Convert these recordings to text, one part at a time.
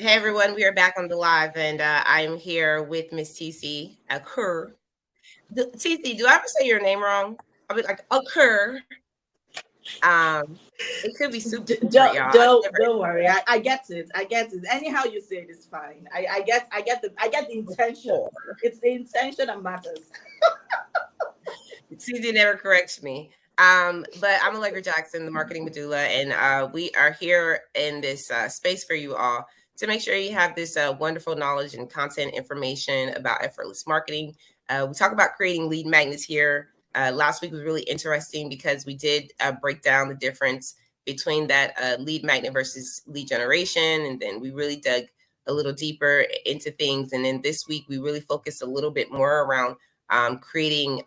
Hey everyone, we are back on the live, and I'm here with Miss TeeCee Okore. TeeCee, do I ever say your name wrong? I'll be like Okore. Um, it could be super different, y'all. I've never. Don't worry. I get it. I get it. Anyhow you say it is fine. I get the intention. Okore. It's the intention that matters. TeeCee never corrects me. But I'm Allegra Jackson, the marketing medulla, and we are here in this space for you all to make sure you have this wonderful knowledge and content information about effortless marketing. We talk about creating lead magnets here. Last week was really interesting because we did break down the difference between that lead magnet versus lead generation, and then we really dug a little deeper into things. And then this week we really focused a little bit more around creating,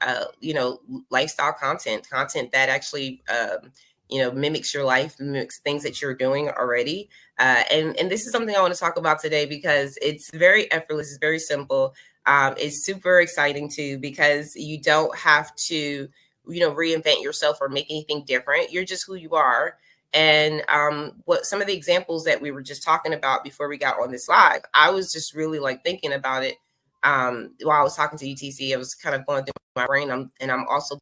lifestyle content that actually, mimics your life, mimics things that you're doing already. And this is something I want to talk about today because it's very effortless. It's very simple. It's super exciting too, because you don't have to, reinvent yourself or make anything different. You're just who you are. And what some of the examples that we were just talking about before we got on this live, I was just really like thinking about it while I was talking to UTC. I was kind of going through my brain, and I'm also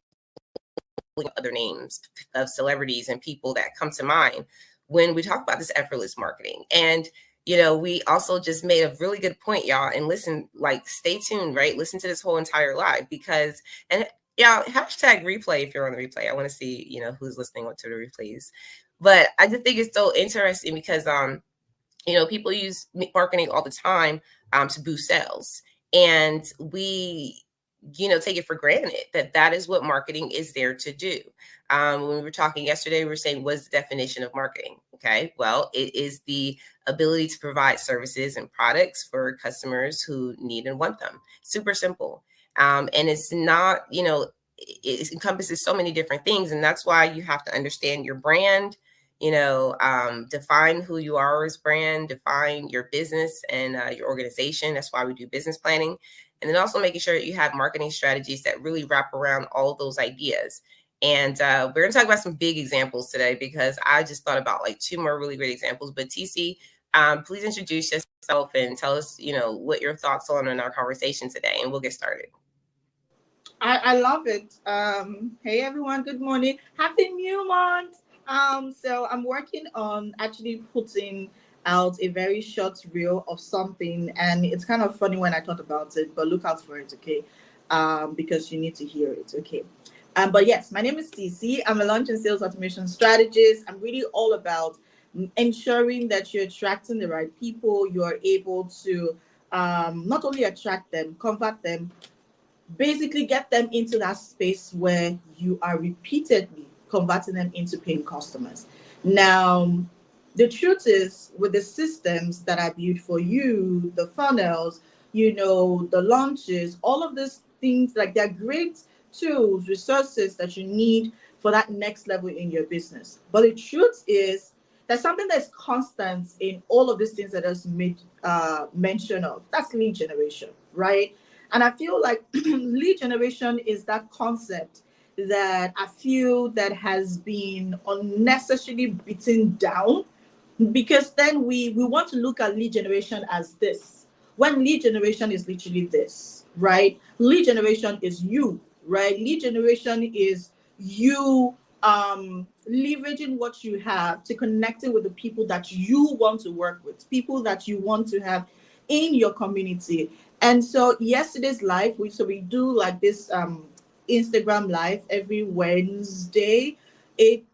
looking at other names of celebrities and people that come to mind when we talk about this effortless marketing. And we also just made a really good point, y'all. And listen, like, stay tuned, right? Listen to this whole entire live because, and y'all, hashtag replay if you're on the replay. I want to see, who's listening to the replays. But I just think it's so interesting because, people use marketing all the time to boost sales. And we, take it for granted that that is what marketing is there to do. When we were talking yesterday, we were saying, what's the definition of marketing? Okay, well, it is the ability to provide services and products for customers who need and want them. Super simple. And it's not, it encompasses so many different things. And that's why you have to understand your brand, define who you are as brand, define your business and your organization. That's why we do business planning. And then also making sure that you have marketing strategies that really wrap around all of those ideas. And we're going to talk about some big examples today because I just thought about like two more really great examples. But TeeCee, please introduce yourself and tell us, what your thoughts are on our conversation today, and we'll get started. I love it. Hey everyone, good morning. Happy New Month. So I'm working on actually putting out a very short reel of something, and it's kind of funny when I thought about it, but look out for it, okay? Because you need to hear it, okay? But yes, my name is TeeCee. I'm a launch and sales automation strategist. I'm really all about ensuring that you're attracting the right people. You are able to not only attract them, convert them, basically get them into that space where you are repeatedly converting them into paying customers. Now, the truth is, with the systems that I built for you, the funnels, the launches, all of these things, like, they're great tools, resources that you need for that next level in your business. But the truth is, there's something that's constant in all of these things that I just made mention of. That's lead generation, right? And I feel like lead generation is that concept that I feel that has been unnecessarily beaten down, because then we want to look at lead generation as this, when lead generation is literally this, right? Lead generation is you, right? Lead generation is you leveraging what you have to connecting with the people that you want to work with, people that you want to have in your community. And so yesterday's live, we do like this Instagram live every Wednesday, 8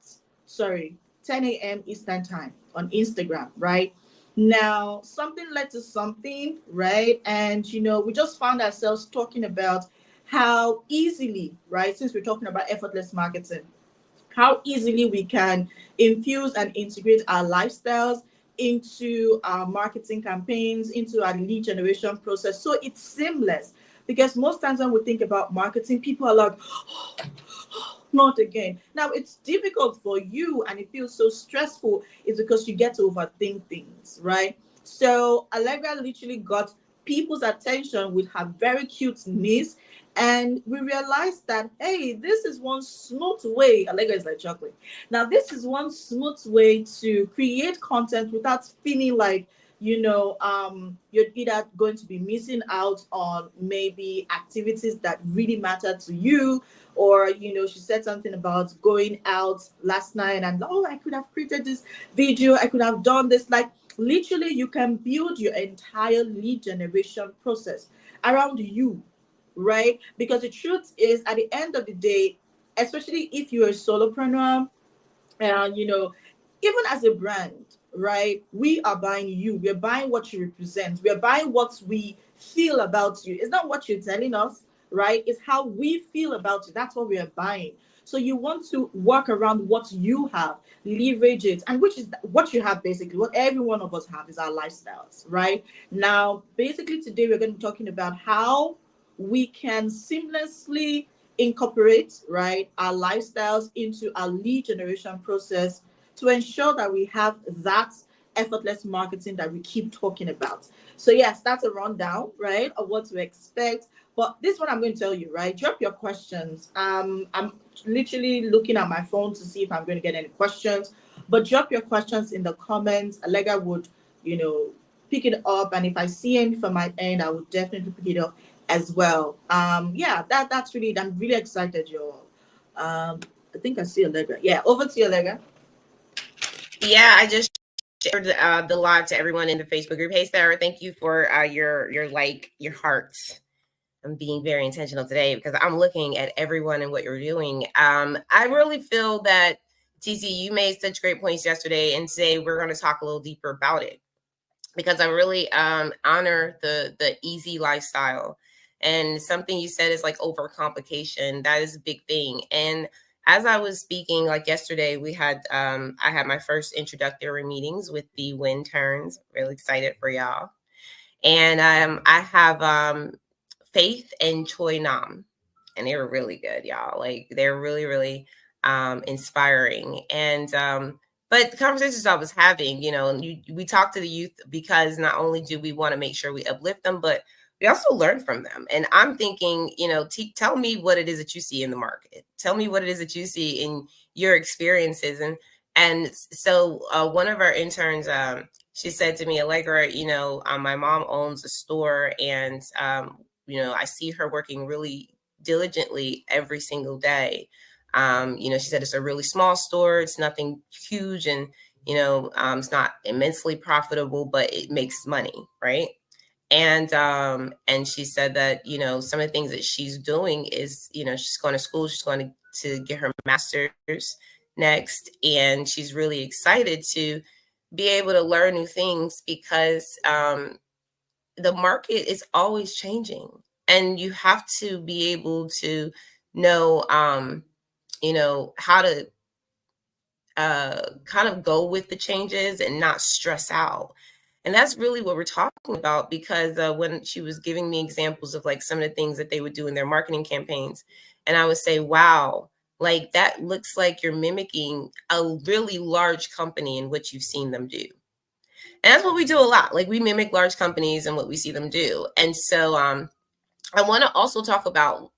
sorry 10 a.m. Eastern time on Instagram, right? Now something led to something, right? And we just found ourselves talking about how easily, right, since we're talking about effortless marketing, how easily we can infuse and integrate our lifestyles into our marketing campaigns, into our lead generation process. So it's seamless. Because most times when we think about marketing, people are like, oh, not again. Now, it's difficult for you and it feels so stressful, is because you get to overthink things, right? So Allegra literally got people's attention with her very cute niece, and we realized that, hey, this is one smooth way. Allegra is like chocolate. Now, this is one smooth way to create content without feeling like you're either going to be missing out on maybe activities that really matter to you, or she said something about going out last night and, oh, I could have created this video, I could have done this. Like, literally, you can build your entire lead generation process around you, right? Because the truth is, at the end of the day, especially if you're a solopreneur, and even as a brand, right, we are buying you, we're buying what you represent, we're buying what we feel about you. It's not what you're telling us, right? It's how we feel about you. That's what we are buying. So you want to work around what you have, leverage it, and which is what you have. Basically, what every one of us have is our lifestyles, right? Now, basically, today we're going to be talking about how we can seamlessly incorporate, right, our lifestyles into our lead generation process to ensure that we have that effortless marketing that we keep talking about. So yes, that's a rundown, right, of what to expect. But this one I'm going to tell you, right? Drop your questions. I'm literally looking at my phone to see if I'm going to get any questions. But drop your questions in the comments. Allegra would, you know, pick it up, and if I see any from my end, I would definitely pick it up as well. Yeah, that's really. I'm really excited, y'all. I think I see Allegra. Yeah, over to you, Allegra. Yeah, I just shared the live to everyone in the Facebook group. Hey, Sarah, thank you for your like your hearts. I'm being very intentional today because I'm looking at everyone and what you're doing. I really feel that TeeCee, you made such great points yesterday, and today we're going to talk a little deeper about it because I really honor the easy lifestyle. And something you said is like overcomplication. That is a big thing. And as I was speaking, like yesterday, we had I had my first introductory meetings with the Win Turns. Really excited for y'all. And I have Faith and Choi Nam, and they were really good, y'all. Like they're really, really inspiring. And but the conversations I was having, we talk to the youth because not only do we want to make sure we uplift them, but we also learn from them. And I'm thinking, tell me what it is that you see in the market. Tell me what it is that you see in your experiences. And so one of our interns, she said to me, Allegra, my mom owns a store, and I see her working really diligently every single day. She said it's a really small store. It's nothing huge, and it's not immensely profitable, but it makes money, right? And she said that some of the things that she's doing is she's going to school, she's going to get her master's next, and she's really excited to be able to learn new things because the market is always changing, and you have to be able to know how to kind of go with the changes and not stress out. And that's really what we're talking about, because when she was giving me examples of like some of the things that they would do in their marketing campaigns, and I would say, wow, like that looks like you're mimicking a really large company in what you've seen them do. And that's what we do a lot. Like we mimic large companies and what we see them do. And so I want to also talk about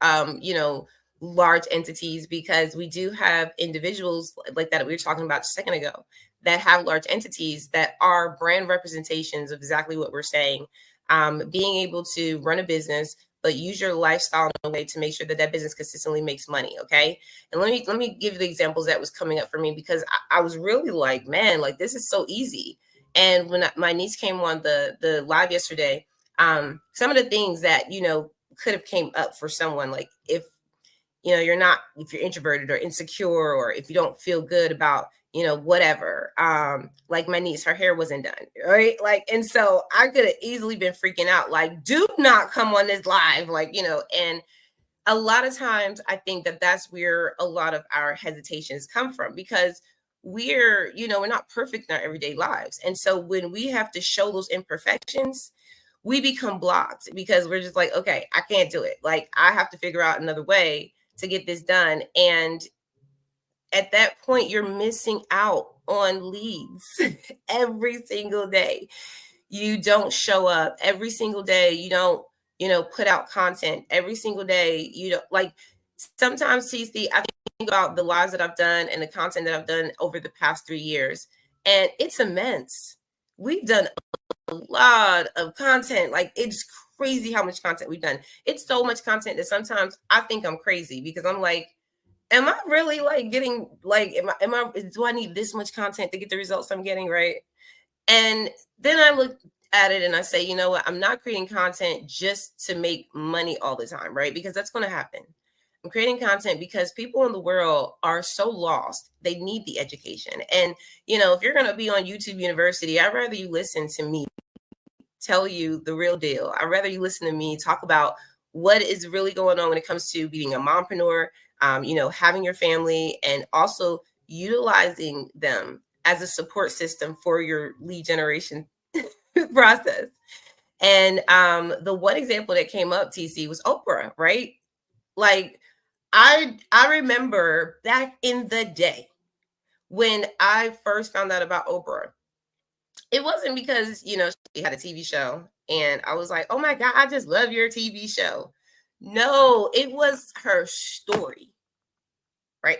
large entities, because we do have individuals like that we were talking about a second ago that have large entities that are brand representations of exactly what we're saying. Being able to run a business, but use your lifestyle in a way to make sure that that business consistently makes money. Okay. And let me give you the examples that was coming up for me, because I was really like, man, like this is so easy. And when my niece came on the live yesterday, some of the things that could have came up for someone, like if if you're introverted or insecure, or if you don't feel good about whatever, like my niece, her hair wasn't done right, like, and so I could have easily been freaking out, like, do not come on this live, like, and a lot of times I think that that's where a lot of our hesitations come from, because we're not perfect in our everyday lives. And so when we have to show those imperfections, we become blocked, because we're just like, okay, I can't do it. Like I have to figure out another way to get this done. And at that point, you're missing out on leads every single day. You don't show up every single day. You don't, put out content every single day. You don't, like, sometimes, TeeCee, I think about the lives that I've done and the content that I've done over the past 3 years, and it's immense. We've done lot of content. Like, it's crazy how much content we've done. It's so much content that sometimes I think I'm crazy, because I'm like, am I really like getting like, do I need this much content to get the results I'm getting, right? And then I look at it and I say, you know what? I'm not creating content just to make money all the time, right? Because that's going to happen. I'm creating content because people in the world are so lost. They need the education. And, if you're going to be on YouTube University, I'd rather you listen to me tell you the real deal. I'd rather you listen to me talk about what is really going on when it comes to being a mompreneur, having your family, and also utilizing them as a support system for your lead generation process. And the one example that came up, TeeCee, was Oprah, right? Like, I remember back in the day when I first found out about Oprah. It wasn't because, she had a TV show and I was like, oh my God, I just love your TV show. No, it was her story, right?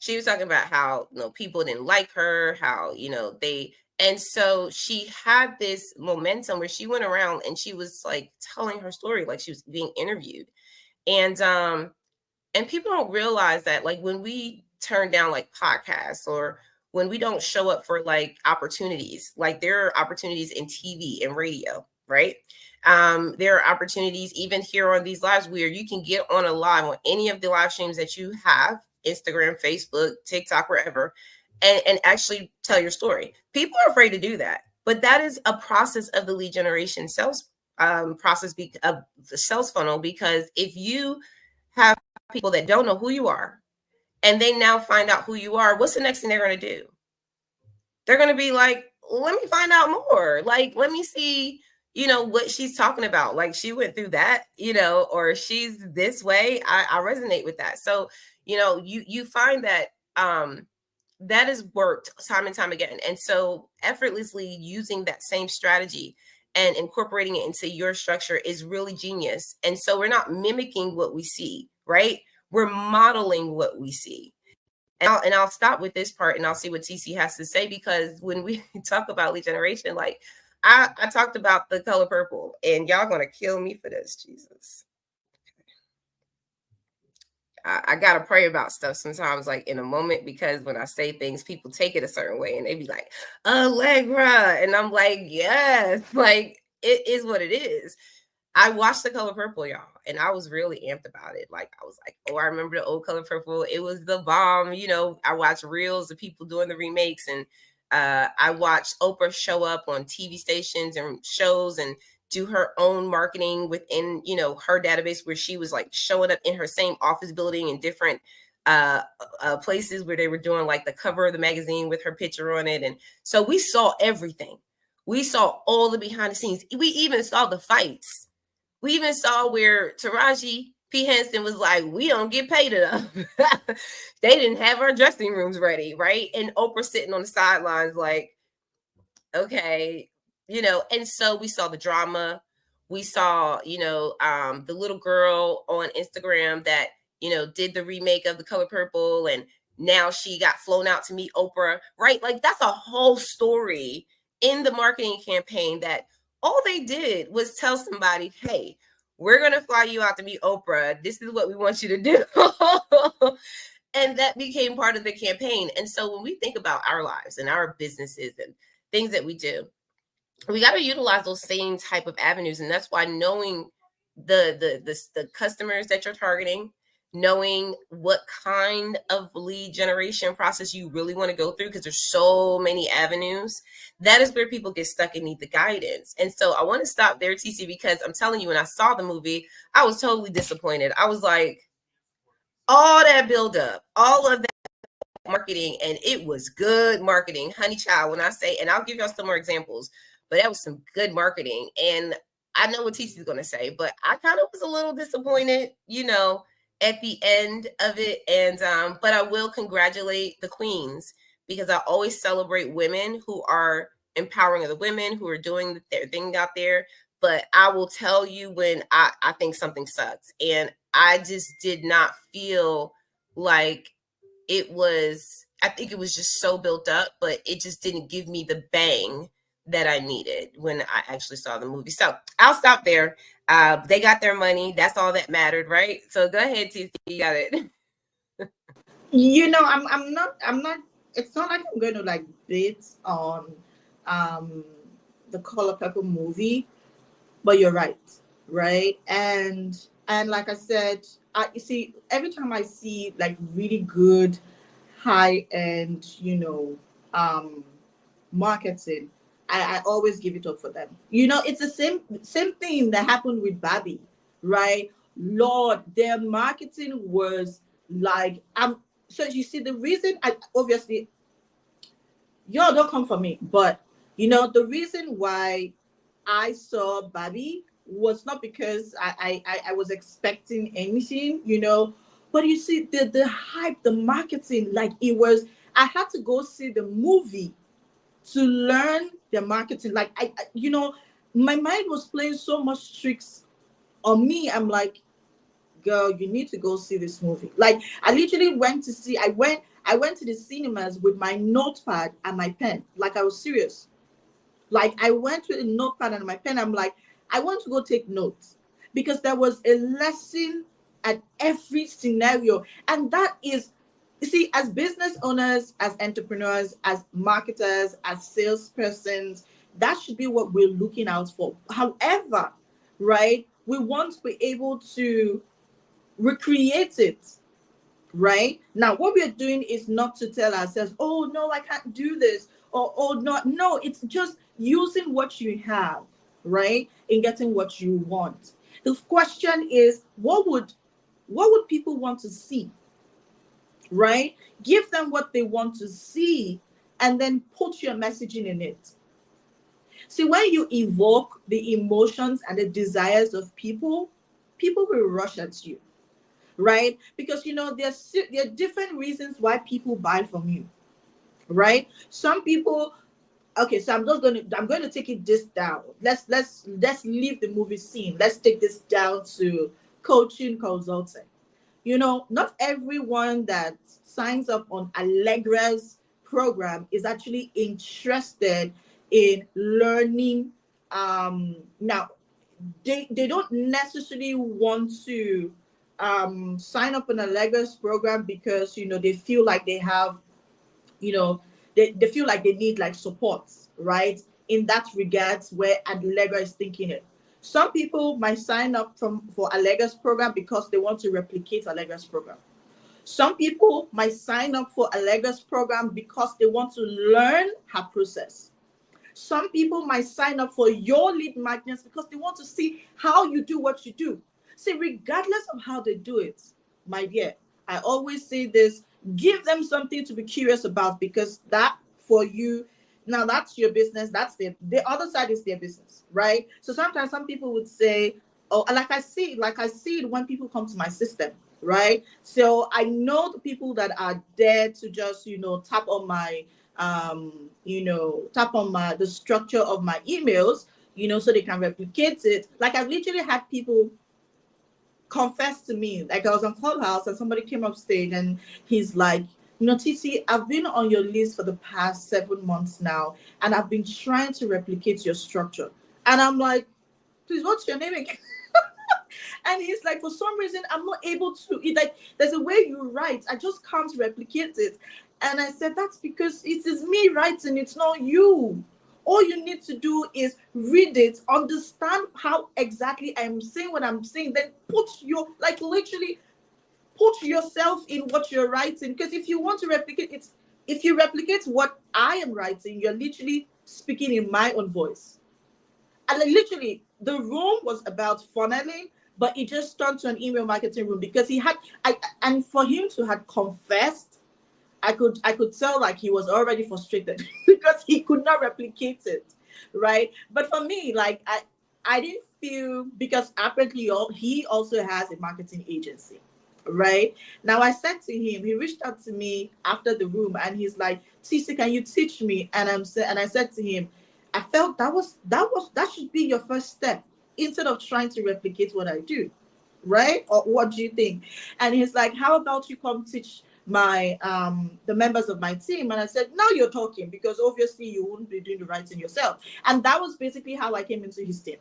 She was talking about how, people didn't like her, how, and so she had this momentum where she went around and she was like telling her story, like she was being interviewed. And people don't realize that, like, when we turn down like podcasts, or when we don't show up for like opportunities, like there are opportunities in TV and radio, right? There are opportunities even here on these lives where you can get on a live on any of the live streams that you have, Instagram, Facebook, TikTok, wherever, and actually tell your story. People are afraid to do that, but that is a process of the lead generation sales process, of the sales funnel. Because if you have people that don't know who you are and they now find out who you are, what's the next thing they're going to do? They're going to be like, let me find out more. Like, let me see, what she's talking about. Like, she went through that, or she's this way. I resonate with that. So, you find that that has worked time and time again. And so effortlessly using that same strategy and incorporating it into your structure is really genius. And so we're not mimicking what we see, right? We're modeling what we see. And I'll stop with this part and I'll see what TeeCee has to say, because when we talk about lead generation, like I talked about the color purple, and y'all gonna kill me for this, Jesus. I gotta pray about stuff sometimes, like in a moment, because when I say things, people take it a certain way and they be like, Allegra. And I'm like, yes, like it is what it is. I watched The Color Purple, y'all, and I was really amped about it. Like, I was like, oh, I remember the old Color Purple. It was the bomb. I watched reels of people doing the remakes, and I watched Oprah show up on TV stations and shows and do her own marketing within, her database, where she was like showing up in her same office building in different places where they were doing like the cover of the magazine with her picture on it. And so we saw everything. We saw all the behind the scenes. We even saw the fights. We even saw where Taraji P. Henson was like, we don't get paid enough. They didn't have our dressing rooms ready, right? And Oprah sitting on the sidelines like, okay, and so we saw the drama. We saw, the little girl on Instagram that, did the remake of The Color Purple, and now she got flown out to meet Oprah, right? Like, that's a whole story in the marketing campaign that all they did was tell somebody, hey, we're going to fly you out to meet Oprah. This is what we want you to do. And that became part of the campaign. And so when we think about our lives and our businesses and things that we do, we got to utilize those same type of avenues. And that's why knowing the customers that you're targeting, knowing what kind of lead generation process you really want to go through, because there's so many avenues, that is where people get stuck and need the guidance. And so I want to stop there, TeeCee, because I'm telling you, when I saw the movie, I was totally disappointed. I was like, all that buildup, all of that marketing, and it was good marketing, honey child. When I say, and I'll give y'all some more examples, but that was some good marketing. And I know what TeeCee is going to say, but I kind of was a little disappointed, at the end of it. And but I will congratulate the queens, because I always celebrate women who are empowering other women, who are doing their thing out there. But I will tell you when I think something sucks, and I just did not feel like it was, I think it was just so built up, but it just didn't give me the bang that I needed when I actually saw the movie. So I'll stop there. They got their money. That's all that mattered, right? So go ahead, TC, you got it. I'm not. It's not like I'm going to like bait on um the Color Purple movie, but you're right, right? And like I said, you see, every time I see like really good high end, um marketing, I always give it up for them. It's the same thing that happened with Barbie, right? Lord, their marketing was like, so you see the reason, I obviously, y'all don't come for me, but the reason why I saw Barbie was not because I was expecting anything, but you see the hype, the marketing, like it was. I had to go see the movie to learn the marketing. Like my mind was playing so much tricks on me. I'm like, girl, you need to go see this movie. Like I literally went to see. I went to the cinemas with my notepad and my pen. Like I was serious. Like I went with a notepad and my pen. I'm like, I want to go take notes because there was a lesson at every scenario. And that is, you see, as business owners, as entrepreneurs, as marketers, as salespersons, that should be what we're looking out for. However, right, we want to be able to recreate it. Right now, what we're doing is not to tell ourselves, oh no, I can't do this, or oh no, it's just using what you have, right, in getting what you want. The question is, what would people want to see, right? Give them what they want to see, and then put your messaging in it. See, when you evoke the emotions and the desires of people, people will rush at you, right? Because there are different reasons why people buy from you, right? Some people, okay, so I'm going to take it this down. Let's leave the movie scene. Let's take this down to coaching, consulting. Not everyone that signs up on Allegra's program is actually interested in learning. Now, they don't necessarily want to sign up on Allegra's program because they feel like they have, you know they feel like they need like support, right, in that regards, where Allegra is thinking it. Some people might sign up for Allegra's program because they want to replicate Allegra's program. Some people might sign up for Allegra's program because they want to learn her process. Some people might sign up for your lead magnets because they want to see how you do what you do. See, regardless of how they do it, my dear, I always say this: give them something to be curious about, because that for you, now that's your business. That's the other side is their business, right? So sometimes some people would say, oh, like I see it when people come to my system, right? So I know the people that are there to just tap on my the structure of my emails, so they can replicate it. Like I've literally had people confess to me, like I was on Clubhouse and somebody came up stage and he's like, TC, I've been on your list for the past 7 months now, and I've been trying to replicate your structure. And I'm like, please, what's your name again? And he's like, for some reason, I'm not able to. Like, there's a way you write, I just can't replicate it. And I said, that's because it is me writing, it's not you. All you need to do is read it, understand how exactly I'm saying what I'm saying, then literally put yourself in what you're writing. Because if you want to replicate it, if you replicate what I am writing, you're literally speaking in my own voice. And literally, the room was about funneling, but it just turned to an email marketing room because and for him to have confessed, I could tell like he was already frustrated because he could not replicate it, right? But for me, like I didn't feel, because apparently he also has a marketing agency, right? Now I said to him, he reached out to me after the room and he's like, TeeCee, can you teach me? And I said to him, I felt that should be your first step instead of trying to replicate what I do, right? Or what do you think? And he's like, how about you come teach my the members of my team, and I said, now you're talking, because obviously you wouldn't be doing the right thing yourself. And that was basically how I came into his team.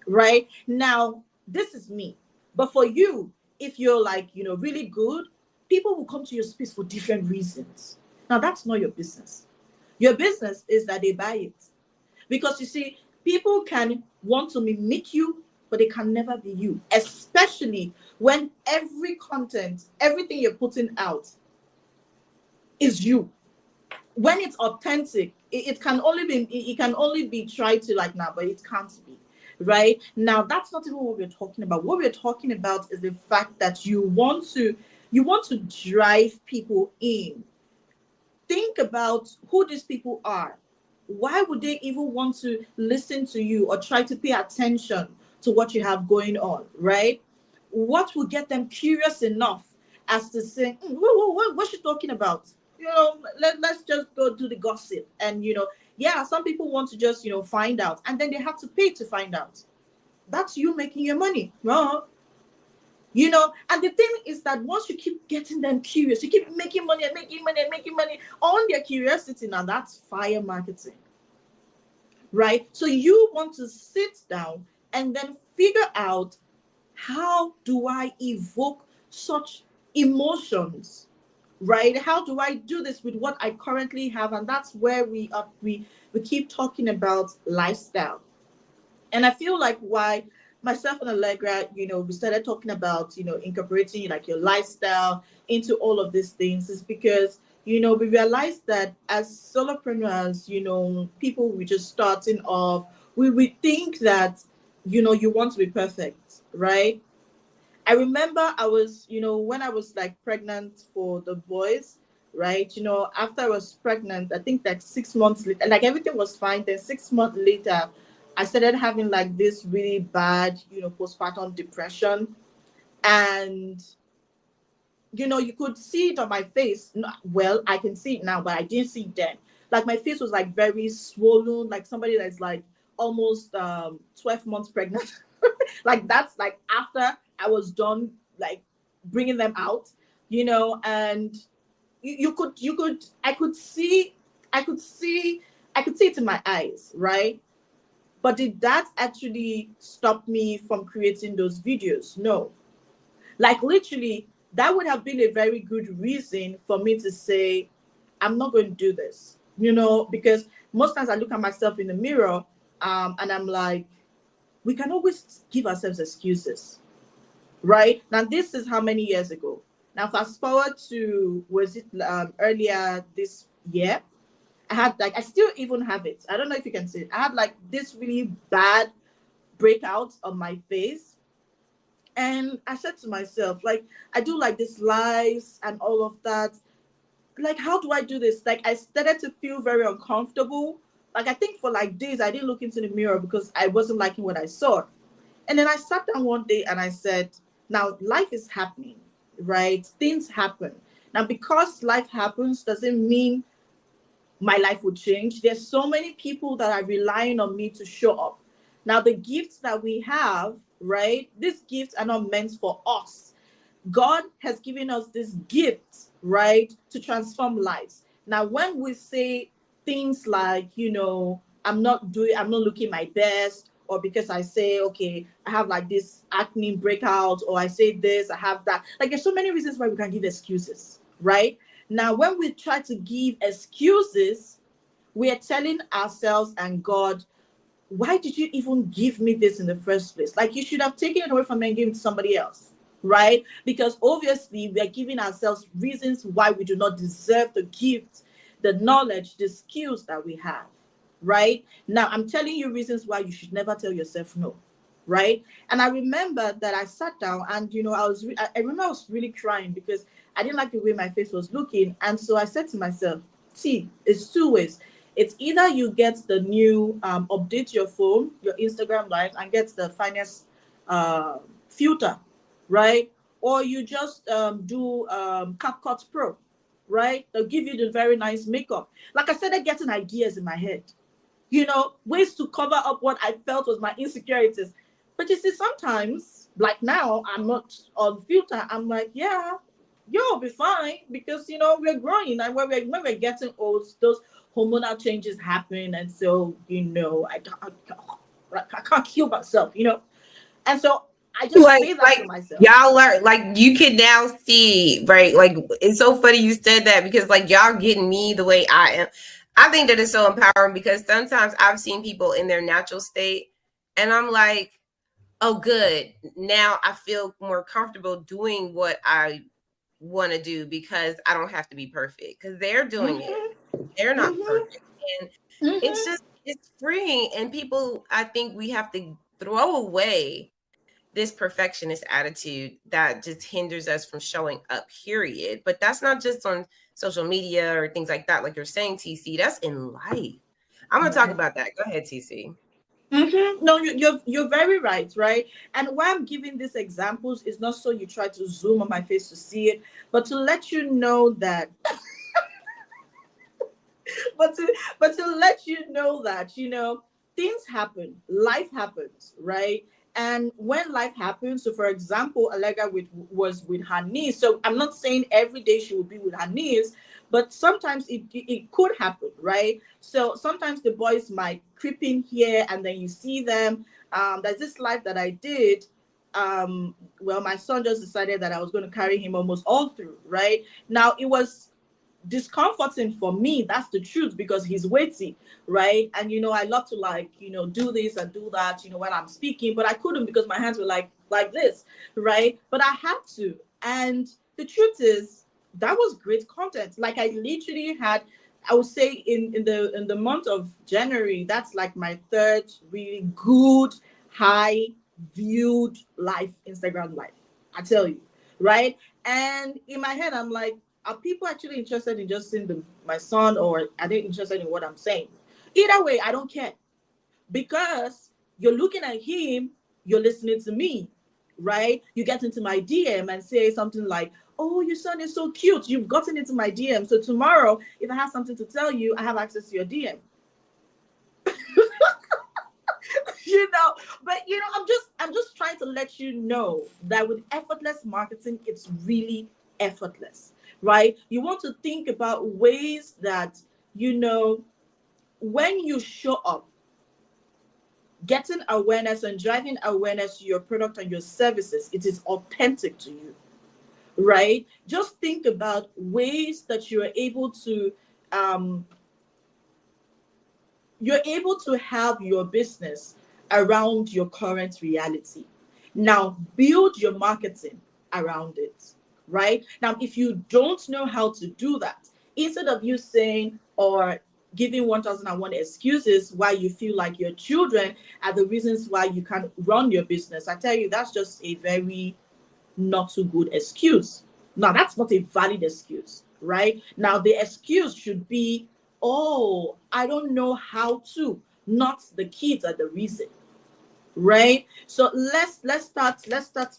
Right now, this is me. But for you, if you're like, really good, people will come to your space for different reasons. Now that's not your business. Your business is that they buy it. Because you see, people can want to mimic you, but they can never be you, especially when every content, everything you're putting out is you. When it's authentic, it can only be tried to like now, but it can't be. Right now, that's not even what we're talking about. What we're talking about is the fact that you want to drive people in. Think about who these people are. Why would they even want to listen to you or try to pay attention to what you have going on, right? What will get them curious enough as to say, what's she talking about? Let's just go do the gossip. And, yeah, some people want to just, find out, and then they have to pay to find out. That's you making your money. Well, and the thing is that once you keep getting them curious, you keep making money and making money and making money on their curiosity. Now that's fire marketing, right? So you want to sit down and then figure out, how do I evoke such emotions, right? How do I do this with what I currently have? And that's where we keep talking about lifestyle. And I feel like why myself and Allegra, we started talking about, incorporating like your lifestyle into all of these things, is because, we realized that as solopreneurs, people we just starting off, we think that, you want to be perfect, right? I remember I was, when I was like pregnant for the boys, right? After I was pregnant, I think like 6 months later, like everything was fine. Then 6 months later, I started having like this really bad, postpartum depression. And, you could see it on my face. Well, I can see it now, but I didn't see it then. Like my face was like very swollen, like somebody that's like almost 12 months pregnant. Like that's like after I was done, like bringing them out, and you could I could see it in my eyes, right? But did that actually stop me from creating those videos? No. Like literally, that would have been a very good reason for me to say, I'm not going to do this, because most times I look at myself in the mirror, and I'm like, we can always give ourselves excuses, right? Now, this is how many years ago? Now, fast forward to, was it earlier this year? I still even have it. I don't know if you can see it. I had like this really bad breakout on my face. And I said to myself, like, I do like this lives and all of that. Like, how do I do this? Like, I started to feel very uncomfortable. Like, I think for like days, I didn't look into the mirror because I wasn't liking what I saw. And then I sat down one day and I said, now life is happening, right? Things happen. Now, because life happens doesn't mean my life would change. There's so many people that are relying on me to show up. Now, the gifts that we have, right? These gifts are not meant for us. God has given us this gift, right, to transform lives. Now, when we say things like, I'm not looking my best, or because I say, okay, I have like this acne breakout, or I say this, I have that. Like, there's so many reasons why we can give excuses, right? Now, when we try to give excuses, we are telling ourselves and God, why did you even give me this in the first place? Like, you should have taken it away from me and given it to somebody else, right? Because obviously we are giving ourselves reasons why we do not deserve the gift, the knowledge, the skills that we have, right? Now, I'm telling you reasons why you should never tell yourself no, right? And I remember that I sat down and, I remember I was really crying because I didn't like the way my face was looking. And so I said to myself, it's two ways. It's either you get the new, update your phone, your Instagram live, and get the finest filter, right? Or you just do CapCut Pro, right? They'll give you the very nice makeup. Like I started getting ideas in my head, ways to cover up what I felt was my insecurities. But you see, sometimes, like now, I'm not on filter. I'm like, yeah, you'll be fine because we're growing, and when we're getting old, those hormonal changes happen, and so I can't kill myself. And so I just say that to Like myself. y'all learn, like you can now see, right? Like it's so funny you said that because like y'all getting me the way I am. I think that it's so empowering because sometimes I've seen people in their natural state and I'm like, oh, good. Now I feel more comfortable doing what I want to do because I don't have to be perfect because they're doing it. Hmm. They're not Hmm. perfect. And it's Hmm. just, it's freeing. And people, I think we have to throw away this perfectionist attitude that just hinders us from showing up, period. But that's not just on social media or things like that, like you're saying, TC. That's in life. I'm gonna talk Right. about that. Go ahead, TC. No, you're very right, right? And why I'm giving these examples is not so you try to zoom on my face to see it, but to let you know that but to let you know that things happen, life happens, right? And when life happens, so for example, Allegra was with her niece. So I'm not saying every day she will be with her niece, but sometimes it could happen, right? So sometimes the boys might creep in here, and then you see them. There's this life that I did. Well, my son just decided that I was going to carry him almost all through, right? Now it was discomforting for me, that's the truth, because he's weighty, right? And I love to like do this and do that when I'm speaking, but I couldn't because my hands were like this, right? But I had to. And the truth is, that was great content. Like, I literally had, I would say, in the month of January, that's like my third really good, high viewed live Instagram live, I tell you, right? And in my head, I'm like, are people actually interested in just seeing my son, or are they interested in what I'm saying? Either way, I don't care, because you're looking at him, you're listening to me, right? You get into my DM and say something like, "Oh, your son is so cute." You've gotten into my DM, so tomorrow, if I have something to tell you, I have access to your DM. you know but I'm just trying to let you know that with effortless marketing, it's really effortless, right? You want to think about ways that when you show up, getting awareness and driving awareness to your product and your services, it is authentic to you, right? Just think about ways that um you're able to have your business around your current reality. Now, build your marketing around it, right? Now, if you don't know how to do that, instead of you saying or giving 1001 excuses why you feel like your children are the reasons why you can't run your business, I tell you, that's just a very not too good excuse. Now, that's not a valid excuse, right? Now, the excuse should be, oh, I don't know how to, not the kids are the reason, right? So let's start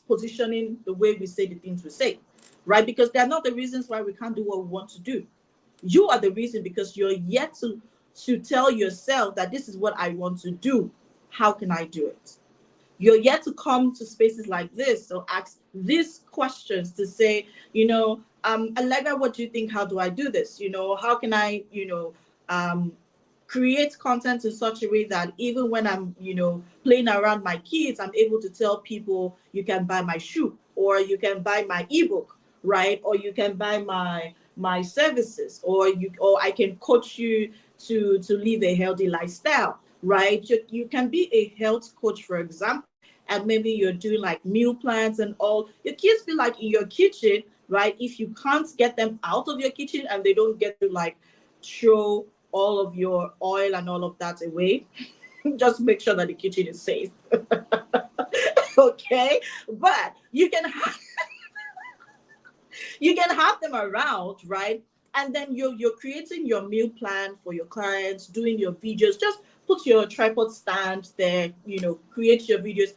positioning the way we say the things we say, right? Because they're not the reasons why we can't do what we want to do. You are the reason, because you're yet to tell yourself that this is what I want to do. How can I do it? You're yet to come to spaces like this or ask these questions to say, Allegra, what do you think? How do I do this? How can I, um, create content in such a way that even when I'm, playing around my kids, I'm able to tell people you can buy my shoe, or you can buy my ebook, right? Or you can buy my services, or I can coach you to live a healthy lifestyle, right? You can be a health coach, for example, and maybe you're doing like meal plans and all. Your kids be like in your kitchen, right? If you can't get them out of your kitchen and they don't get to like throw all of your oil and all of that away, just make sure that the kitchen is safe. Okay, but you can have them around, right? And then you're creating your meal plan for your clients, doing your videos. Just put your tripod stand there, create your videos.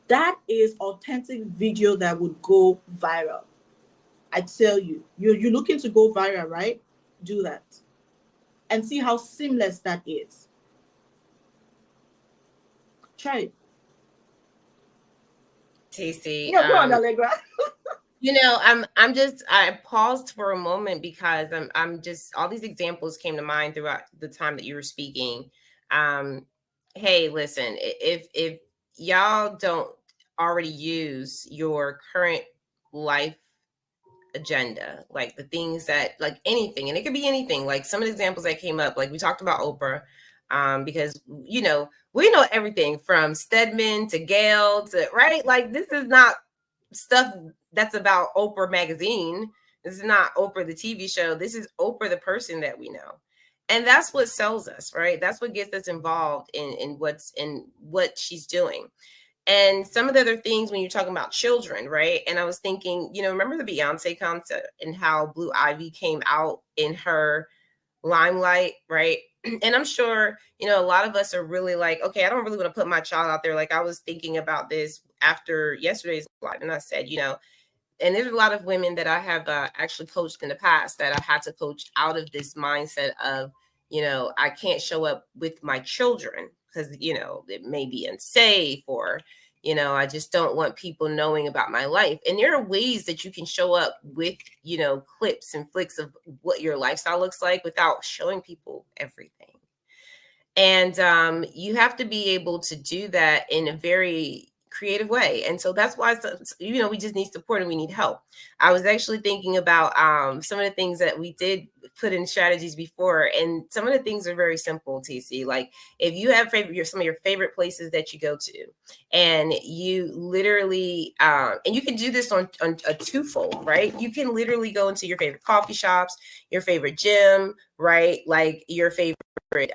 That is authentic video that would go viral. I tell you, you're looking to go viral, right? Do that and see how seamless that is. Try it. TC, Yeah, go on, Allegra. I paused for a moment because I'm just all these examples came to mind throughout the time that you were speaking. Um, hey, listen, if y'all don't already use your current life agenda, like the things that, like anything, and it could be anything, like some of the examples that came up, like we talked about Oprah, because we know everything from Stedman to Gail to, right, like this is not stuff that's about Oprah magazine. This is not Oprah the TV show. This is Oprah the person that we know. And that's what sells us, right? That's what gets us involved in what she's doing. And some of the other things when you're talking about children, right? And I was thinking, remember the Beyonce concert and how Blue Ivy came out in her limelight, right? And I'm sure, a lot of us are really like, okay, I don't really want to put my child out there. Like I was thinking about this after yesterday's live, and I said, and there's a lot of women that I have actually coached in the past that I had to coach out of this mindset of, I can't show up with my children because, it may be unsafe, or, I just don't want people knowing about my life. And there are ways that you can show up with, clips and flicks of what your lifestyle looks like without showing people everything. And you have to be able to do that in a very creative way. And so that's why, we just need support and we need help. I was actually thinking about some of the things that we did put in strategies before. And some of the things are very simple, TeeCee. Like if you have some of your favorite places that you go to, and you literally, and you can do this on a twofold, right? You can literally go into your favorite coffee shops, your favorite gym, right? Like your favorite,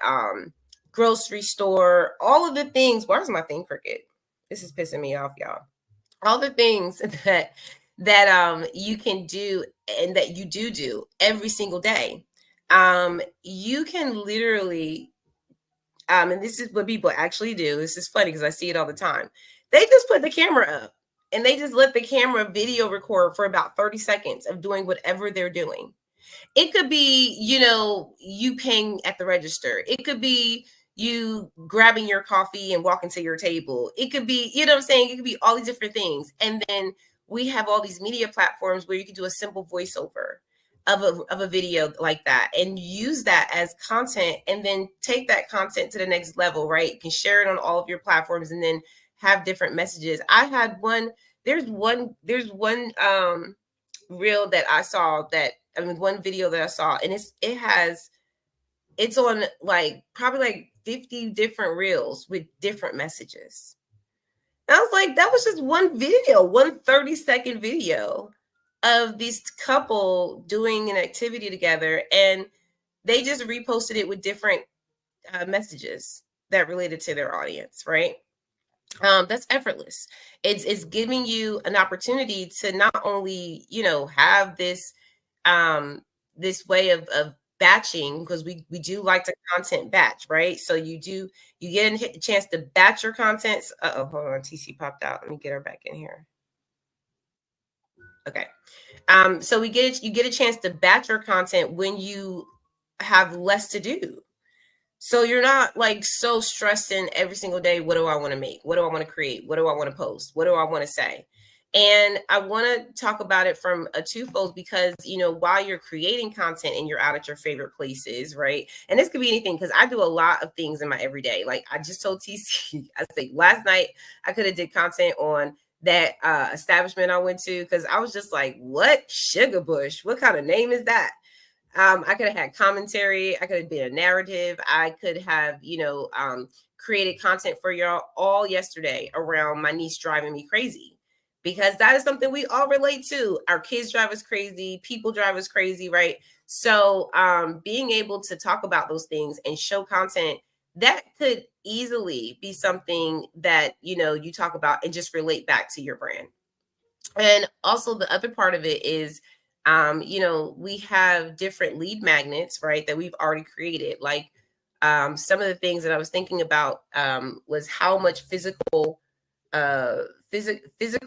grocery store, all of the things. Where's my thing cricket? This is pissing me off, y'all. All the things that you can do and that you do every single day. You can literally, and this is what people actually do. This is funny because I see it all the time. They just put the camera up and they just let the camera video record for about 30 seconds of doing whatever they're doing. It could be, you paying at the register. It could be you grabbing your coffee and walking to your table. It could be, what I'm saying? It could be all these different things. And then we have all these media platforms where you can do a simple voiceover of a video like that and use that as content, and then take that content to the next level, right? You can share it on all of your platforms and then have different messages. I had there's one reel that I saw one video that I saw, and it's on like probably like 50 different reels with different messages. And I was like, that was just one video, one 30-second video of this couple doing an activity together, and they just reposted it with different messages that related to their audience, right? That's effortless. It's giving you an opportunity to not only have this this way of batching, because we do like to content batch, right? So you get a chance to batch your contents. Hold on, TeeCee popped out. Let me get her back in here. Okay. So you get a chance to batch your content when you have less to do. So you're not like so stressed in every single day. What do I want to make? What do I want to create? What do I want to post? What do I want to say? And I want to talk about it from a twofold, because, while you're creating content and you're out at your favorite places, right? And this could be anything, because I do a lot of things in my everyday. Like I just told TeeCee, I think last night I could have did content on that establishment I went to, because I was just like, what? Sugar Bush? What kind of name is that? I could have had commentary. I could have been a narrative. I could have, created content for y'all all yesterday around my niece driving me crazy, because that is something we all relate to. Our kids drive us crazy. People drive us crazy, right? So being able to talk about those things and show content that could easily be something that, you talk about and just relate back to your brand. And also the other part of it is, we have different lead magnets, right, that we've already created. Like some of the things that I was thinking about was how much physical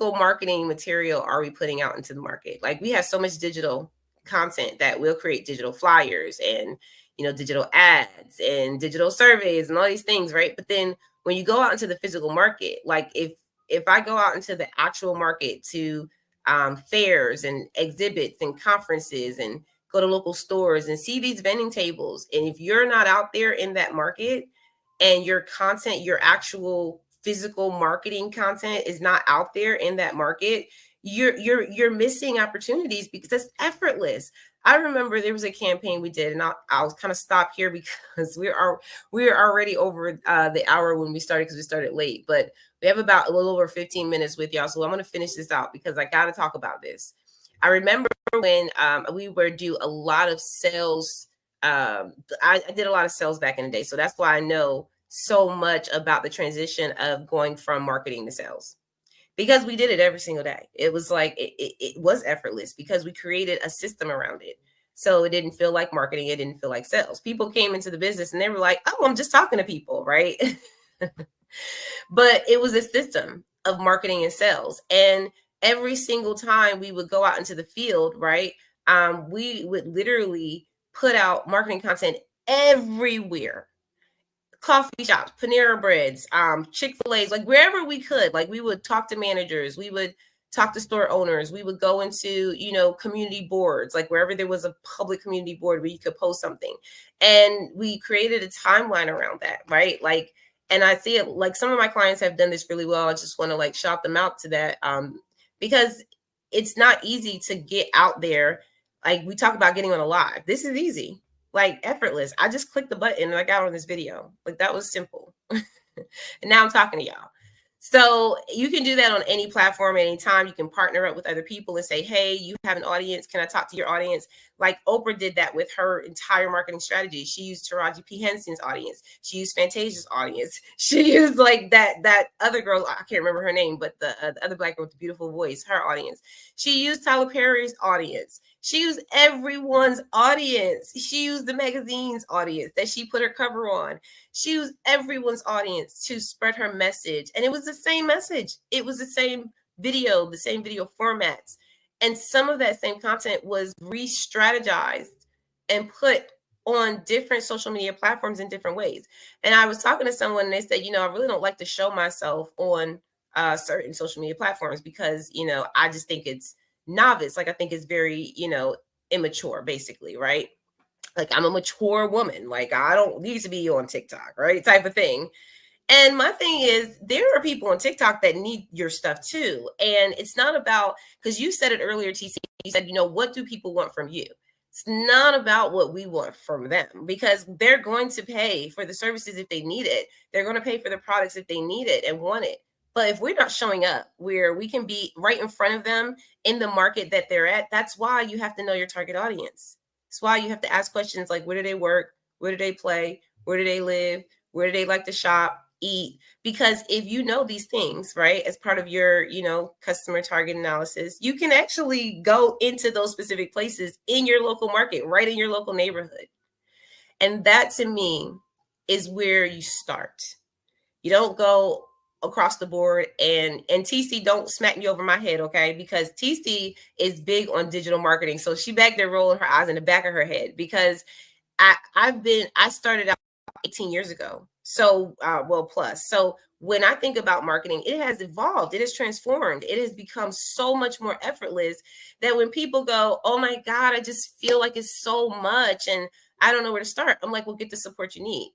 marketing material are we putting out into the market. Like we have so much digital content that we'll create digital flyers and digital ads and digital surveys and all these things, right? But then when you go out into the physical market, like if I go out into the actual market to fairs and exhibits and conferences, and go to local stores and see these vending tables. And if you're not out there in that market, and your content, your actual physical marketing content is not out there in that market, you're missing opportunities, because it's effortless. I remember there was a campaign we did, and I'll kind of stop here because we're already over the hour when we started, because we started late. But we have about a little over 15 minutes with y'all, so I'm going to finish this out because I got to talk about this. I remember when we were do a lot of sales. I did a lot of sales back in the day, so that's why I know so much about the transition of going from marketing to sales, because we did it every single day. It was like it was effortless because we created a system around it. So it didn't feel like marketing, it didn't feel like sales. People came into the business and they were like, "Oh, I'm just talking to people," right? But it was a system of marketing and sales. And every single time we would go out into the field, right? We would literally put out marketing content everywhere. Coffee shops, Panera Breads, Chick-fil-A's, like wherever we could. Like we would talk to managers, we would talk to store owners, we would go into, community boards, like wherever there was a public community board where you could post something. And we created a timeline around that, right? Like, and I see it, like some of my clients have done this really well. I just want to like shout them out to that, because it's not easy to get out there. Like we talk about getting on a live. This is easy, like effortless. I just clicked the button and I got on this video. Like that was simple. And now I'm talking to y'all. So you can do that on any platform at any time. You can partner up with other people and say, "Hey, you have an audience. Can I talk to your audience?" Like Oprah did that with her entire marketing strategy. She used Taraji P. Henson's audience. She used Fantasia's audience. She used like that other girl, I can't remember her name, but the other Black girl with the beautiful voice, her audience. She used Tyler Perry's audience. She used everyone's audience. She used the magazine's audience that she put her cover on. She used everyone's audience to spread her message. And it was the same message. It was the same video formats. And some of that same content was re-strategized and put on different social media platforms in different ways. And I was talking to someone and they said, I really don't like to show myself on certain social media platforms because, I just think it's novice. Like I think it's very, immature, basically, right? Like I'm a mature woman. Like I don't need to be on TikTok, right? Type of thing. And my thing is, there are people on TikTok that need your stuff too. And it's not about, because you said it earlier, TeeCee, you said, what do people want from you? It's not about what we want from them, because they're going to pay for the services if they need it. They're going to pay for the products if they need it and want it. But if we're not showing up where we can be right in front of them in the market that they're at, that's why you have to know your target audience. That's why you have to ask questions like, where do they work? Where do they play? Where do they live? Where do they like to shop, eat? Because if you know these things, right, as part of your, customer target analysis, you can actually go into those specific places in your local market, right in your local neighborhood. And that to me is where you start. You don't go across the board, and TeeCee, don't smack me over my head, okay? Because TeeCee is big on digital marketing. So she back there rolling her eyes in the back of her head, because I started out 18 years ago. So, plus. So when I think about marketing, it has evolved, it has transformed, it has become so much more effortless that when people go, "Oh my God, I just feel like it's so much and I don't know where to start," I'm like, well, get the support you need.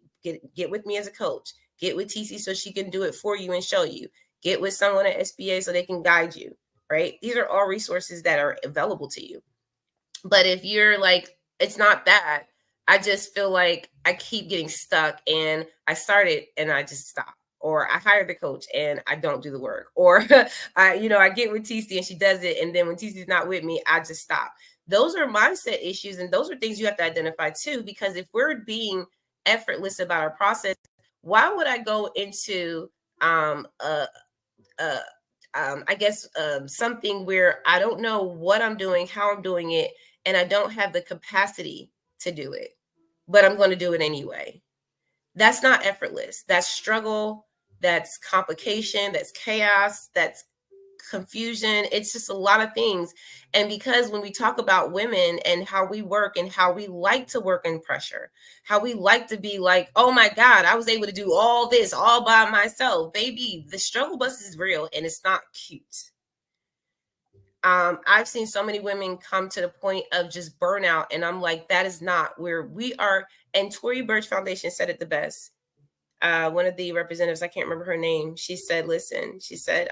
Get with me as a coach. Get with TeeCee so she can do it for you and show you. Get with someone at SBA so they can guide you, right? These are all resources that are available to you. But if you're like, it's not that, I just feel like I keep getting stuck and I started and I just stop. Or I hire the coach and I don't do the work. Or I get with TeeCee and she does it. And then when TeeCee's not with me, I just stop. Those are mindset issues. And those are things you have to identify too, because if we're being effortless about our process, why would I go into something where I don't know what I'm doing, how I'm doing it, and I don't have the capacity to do it, but I'm going to do it anyway? That's not effortless. That's struggle. That's complication. That's chaos. That's confusion. It's just a lot of things. And because when we talk about women and how we work and how we like to work in pressure, how we like to be like, "Oh my God, I was able to do all this all by myself." Baby, the struggle bus is real and it's not cute. I've seen so many women come to the point of just burnout, and I'm like, that is not where we are. And Tory Burch Foundation said it the best. One of the representatives, I can't remember her name, she said, listen, she said,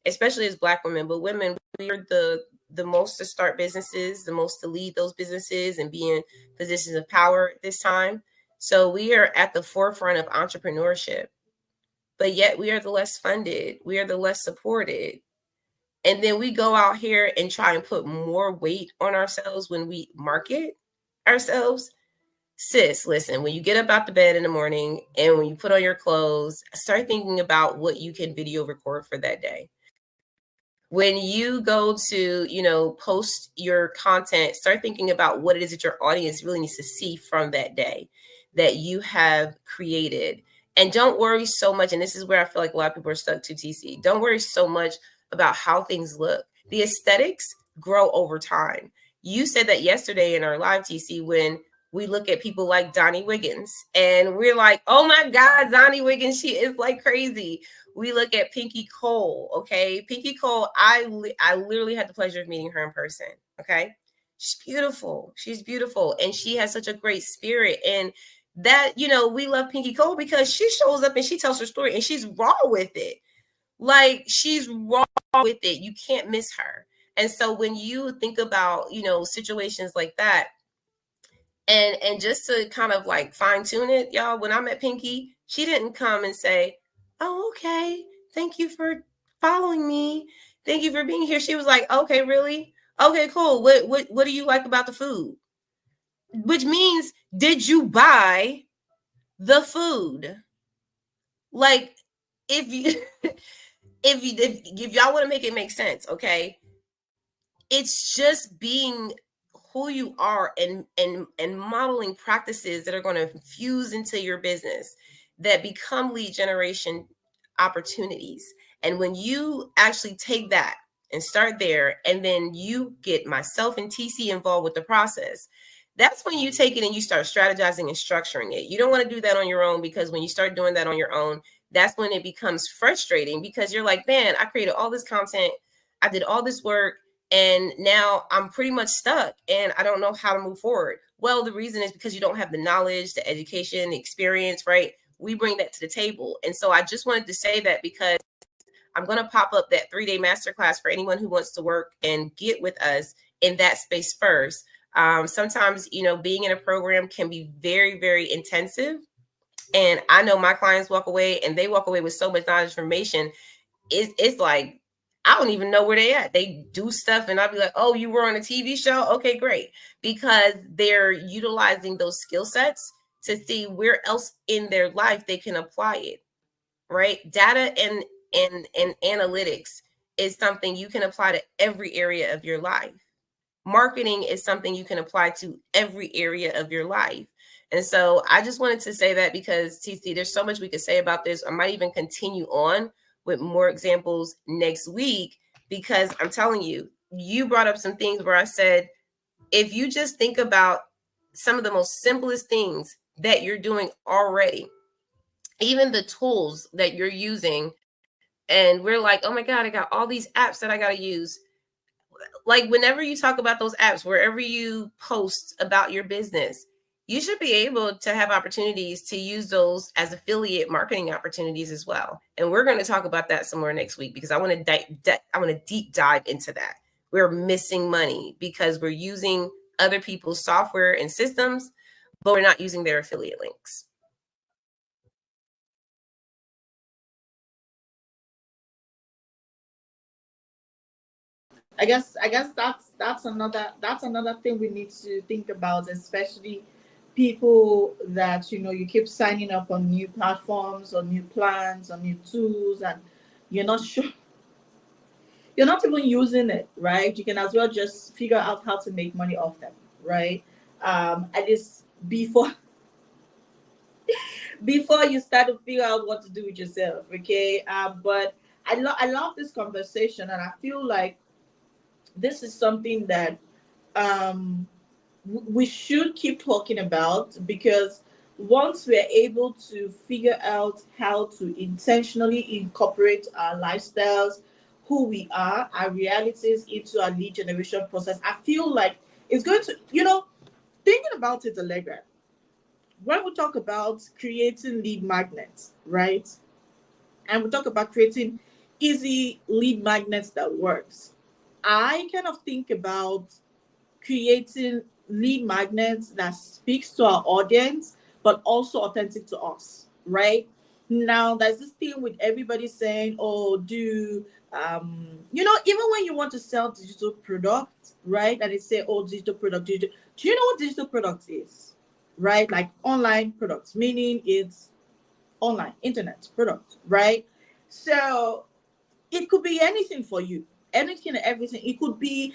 especially as Black women, but women, we are the most to start businesses, the most to lead those businesses and be in positions of power at this time. So we are at the forefront of entrepreneurship, but yet we are the less funded, we are the less supported. And then we go out here and try and put more weight on ourselves when we market ourselves. Sis, listen, when you get up out the bed in the morning and when you put on your clothes, start thinking about what you can video record for that day. When you go to, post your content, start thinking about what it is that your audience really needs to see from that day that you have created. And don't worry so much. And this is where I feel like a lot of people are stuck to, TeeCee. Don't worry so much about how things look. The aesthetics grow over time. You said that yesterday in our live, TeeCee, when we look at people like Donnie Wiggins and we're like, oh my God, Donnie Wiggins, she is like crazy. We look at Pinky Cole, okay? Pinky Cole, I literally had the pleasure of meeting her in person, okay? She's beautiful. She's beautiful. And she has such a great spirit. And that, we love Pinky Cole because she shows up and she tells her story and she's raw with it. Like, she's raw with it. You can't miss her. And so when you think about, situations like that, and just to kind of like fine tune it, y'all, when I met Pinky, she didn't come and say, oh, okay, thank you for following me. Thank you for being here. She was like, okay, really? Okay, cool. What do you like about the food? Which means, did you buy the food? Like, if you if y'all want to make it make sense, okay? It's just being who you are and modeling practices that are going to infuse into your business that become lead generation opportunities. And when you actually take that and start there, and then you get myself and TeeCee involved with the process, that's when you take it and you start strategizing and structuring it. You don't want to do that on your own, because when you start doing that on your own, that's when it becomes frustrating, because you're like, man, I created all this content, I did all this work, and now I'm pretty much stuck and I don't know how to move forward. Well, the reason is because you don't have the knowledge, the education, the experience, right? We bring that to the table. And so I just wanted to say that, because I'm going to pop up that 3-day masterclass for anyone who wants to work and get with us in that space first. Sometimes, being in a program can be very, very intensive. And I know my clients walk away and they walk away with so much knowledge, information. It's like, I don't even know where they at. They do stuff and I'll be like, oh, you were on a TV show? Okay, great. Because they're utilizing those skill sets to see where else in their life they can apply it, right? Data and analytics is something you can apply to every area of your life. Marketing is something you can apply to every area of your life. And so I just wanted to say that, because TeeCee, there's so much we could say about this. I might even continue on with more examples next week, because I'm telling you, you brought up some things where I said, if you just think about some of the most simplest things that you're doing already, even the tools that you're using, and we're like, oh my God, I got all these apps that I got to use. Like, whenever you talk about those apps, wherever you post about your business, you should be able to have opportunities to use those as affiliate marketing opportunities as well. And we're going to talk about that somewhere next week, because I want to deep dive into that. We're missing money because we're using other people's software and systems, but we're not using their affiliate links. I guess that's another thing we need to think about, especially people that you keep signing up on new platforms or new plans or new tools, and you're not sure, you're not even using it, right? You can as well just figure out how to make money off them, right? At least before you start to figure out what to do with yourself, okay? But I love this conversation, and I feel like this is something that um, we should keep talking about, because once we're able to figure out how to intentionally incorporate our lifestyles who we are, our realities into our lead generation process, I feel like it's going to, thinking about it, Allegra, when we talk about creating lead magnets, right? And we talk about creating easy lead magnets that works. I kind of think about creating lead magnets that speaks to our audience but also authentic to us, right? Now there's this thing with everybody saying, oh, do even when you want to sell digital product, right? And they say, oh, digital product, digital. Do you know what digital product is? Right? Like online products, meaning it's online internet product, right? So it could be anything for you, anything and everything. It could be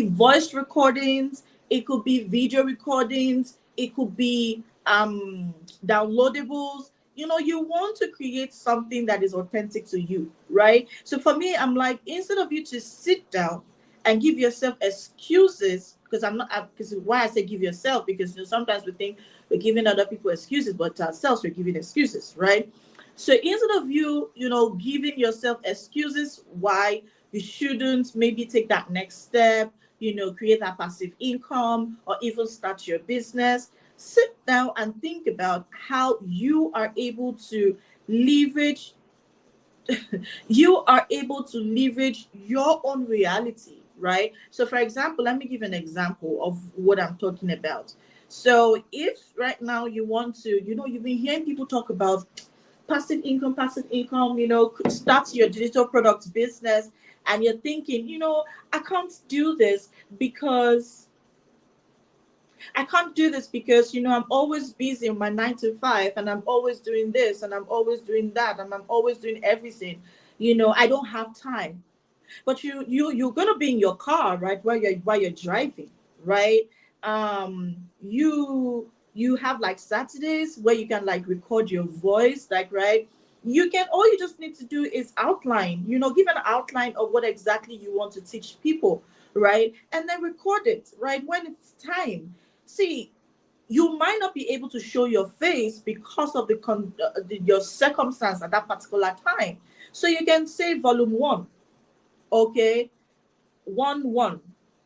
voice recordings, it could be video recordings, it could be downloadables. You want to create something that is authentic to you, right? So for me, I'm like, instead of you to sit down and give yourself excuses, because I'm not, because why I say give yourself, because sometimes we think we're giving other people excuses, but ourselves we're giving excuses, right? So instead of you, giving yourself excuses why you shouldn't maybe take that next step, create that passive income or even start your business, sit down and think about how leverage you are able to leverage your own reality, right? So for example, let me give an example of what I'm talking about. So if right now you want to, you've been hearing people talk about passive income, start your digital products business, and you're thinking, I can't do this because I'm always busy in my 9 to 5, and I'm always doing this, and I'm always doing that, and I'm always doing everything. I don't have time. But you're gonna be in your car, right, while you're driving, right? You have like Saturdays where you can like record your voice, like, right? All you just need to do is outline, give an outline of what exactly you want to teach people, right? And then record it, right, when it's time. See, you might not be able to show your face because of your circumstance at that particular time. So you can say volume one, okay, 1 1,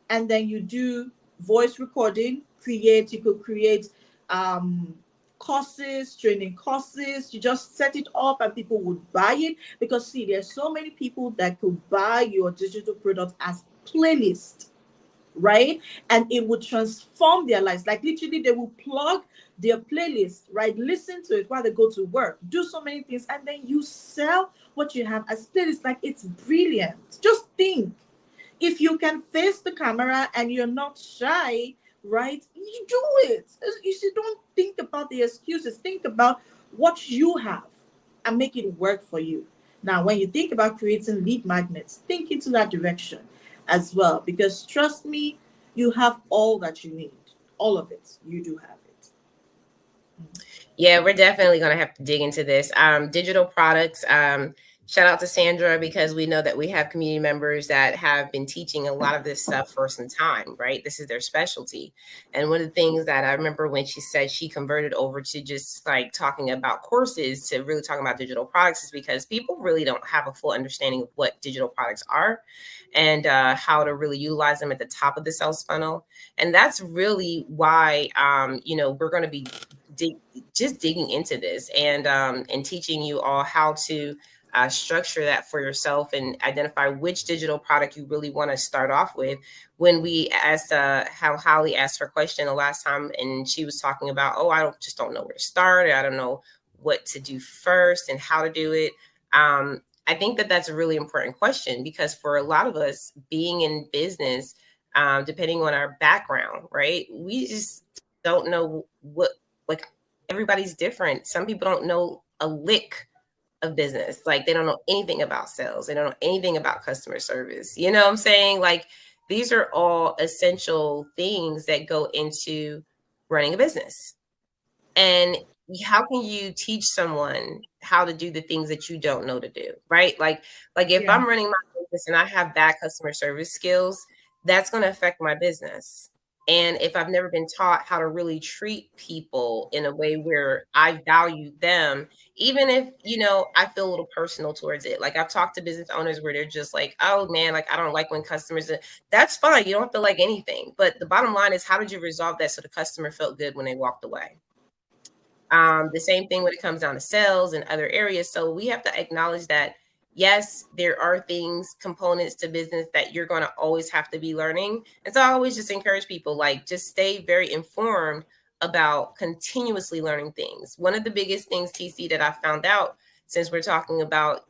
and then you do voice recording. You could create um courses, training courses. You just set it up and people would buy it, because see, there's so many people that could buy your digital product as playlist, right? And it would transform their lives. Like literally, they will plug their playlist, right? Listen to it while they go to work, do so many things, and then you sell what you have as playlist. Like, it's brilliant. Just think, if you can face the camera and you're not shy, right? You do it. You see, don't think about the excuses. Think about what you have and make it work for you. Now, when you think about creating lead magnets, think into that direction as well, because trust me, you have all that you need. All of it. You do have it. Yeah, we're definitely going to have to dig into this. Digital products. Shout out to Sandra, because we know that we have community members that have been teaching a lot of this stuff for some time, right? This is their specialty. And one of the things that I remember when she said she converted over to just like talking about courses to really talking about digital products is because people really don't have a full understanding of what digital products are and how to really utilize them at the top of the sales funnel. And that's really why, we're going to be just digging into this and teaching you all how to structure that for yourself and identify which digital product you really want to start off with. When we asked how Holly asked her question the last time, and she was talking about, oh, don't know where to start, or I don't know what to do first and how to do it. I think that that's a really important question, because for a lot of us being in business, depending on our background, right, we just don't know what, like, everybody's different. Some people don't know a lick of business. Like, they don't know anything about sales. They don't know anything about customer service. You know what I'm saying? Like, these are all essential things that go into running a business. And how can you teach someone how to do the things that you don't know to do, right? Like if Yeah. I'm running my business and I have bad customer service skills, that's going to affect my business. And if I've never been taught how to really treat people in a way where I value them, even if, I feel a little personal towards it. Like I've talked to business owners where they're just like, oh man, like I don't like when customers, that's fine. You don't have to like anything. But the bottom line is, how did you resolve that so the customer felt good when they walked away? The same thing when it comes down to sales and other areas. So we have to acknowledge that, yes, there are things, components to business that you're going to always have to be learning. And so I always just encourage people, like, just stay very informed about continuously learning things. One of the biggest things, TC, that I found out, since we're talking about,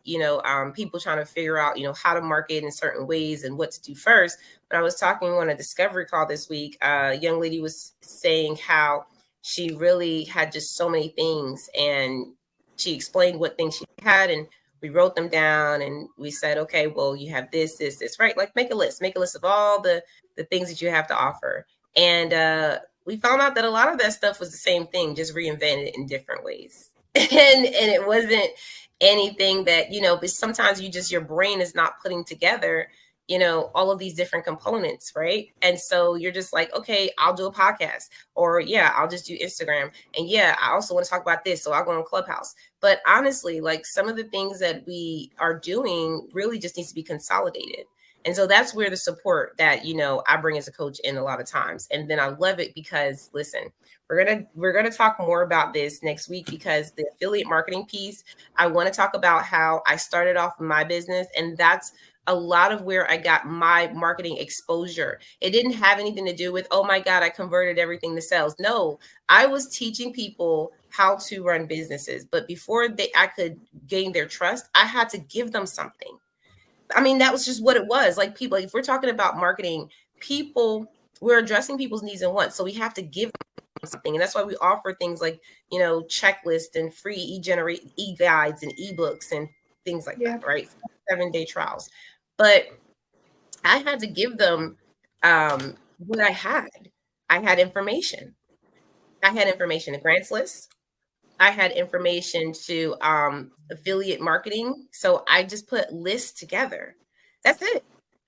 people trying to figure out, how to market in certain ways and what to do first. When I was talking on a discovery call this week, a young lady was saying how she really had just so many things, and she explained what things she had, and we wrote them down, and we said, okay, well, you have this, right? Like make a list of all the things that you have to offer. And we found out that a lot of that stuff was the same thing, just reinvented in different ways. And it wasn't anything that, but sometimes your brain is not putting together, all of these different components, right? And so you're just like, okay, I'll do a podcast, or yeah, I'll just do Instagram. And yeah, I also want to talk about this, so I'll go on Clubhouse. But honestly, like some of the things that we are doing really just needs to be consolidated. And so that's where the support that, I bring as a coach in a lot of times. And then I love it because, listen, we're gonna talk more about this next week, because the affiliate marketing piece, I want to talk about how I started off my business, and that's a lot of where I got my marketing exposure. It didn't have anything to do with, oh my God, I converted everything to sales. No, I was teaching people how to run businesses. But before I could gain their trust, I had to give them something. I mean, that was just what it was. Like people, if we're talking about marketing, we're addressing people's needs and wants. So we have to give them something. And that's why we offer things like, checklist and free e-generate e-guides and ebooks and things like that, right? 7-day trials. But I had to give them what I had. I had information. I had information to grants lists. I had information to affiliate marketing. So I just put lists together. That's it.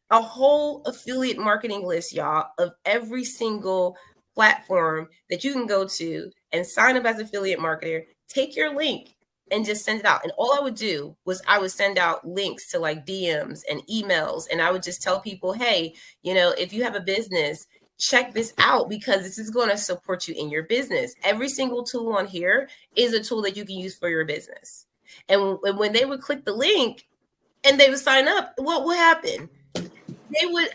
A whole affiliate marketing list, y'all, of every single platform that you can go to and sign up as affiliate marketer. Take your link and just send it out. And all I would do was I would send out links to like DMs and emails. And I would just tell people, hey, if you have a business, check this out, because this is going to support you in your business. Every single tool on here is a tool that you can use for your business. And when they would click the link and they would sign up, what would happen?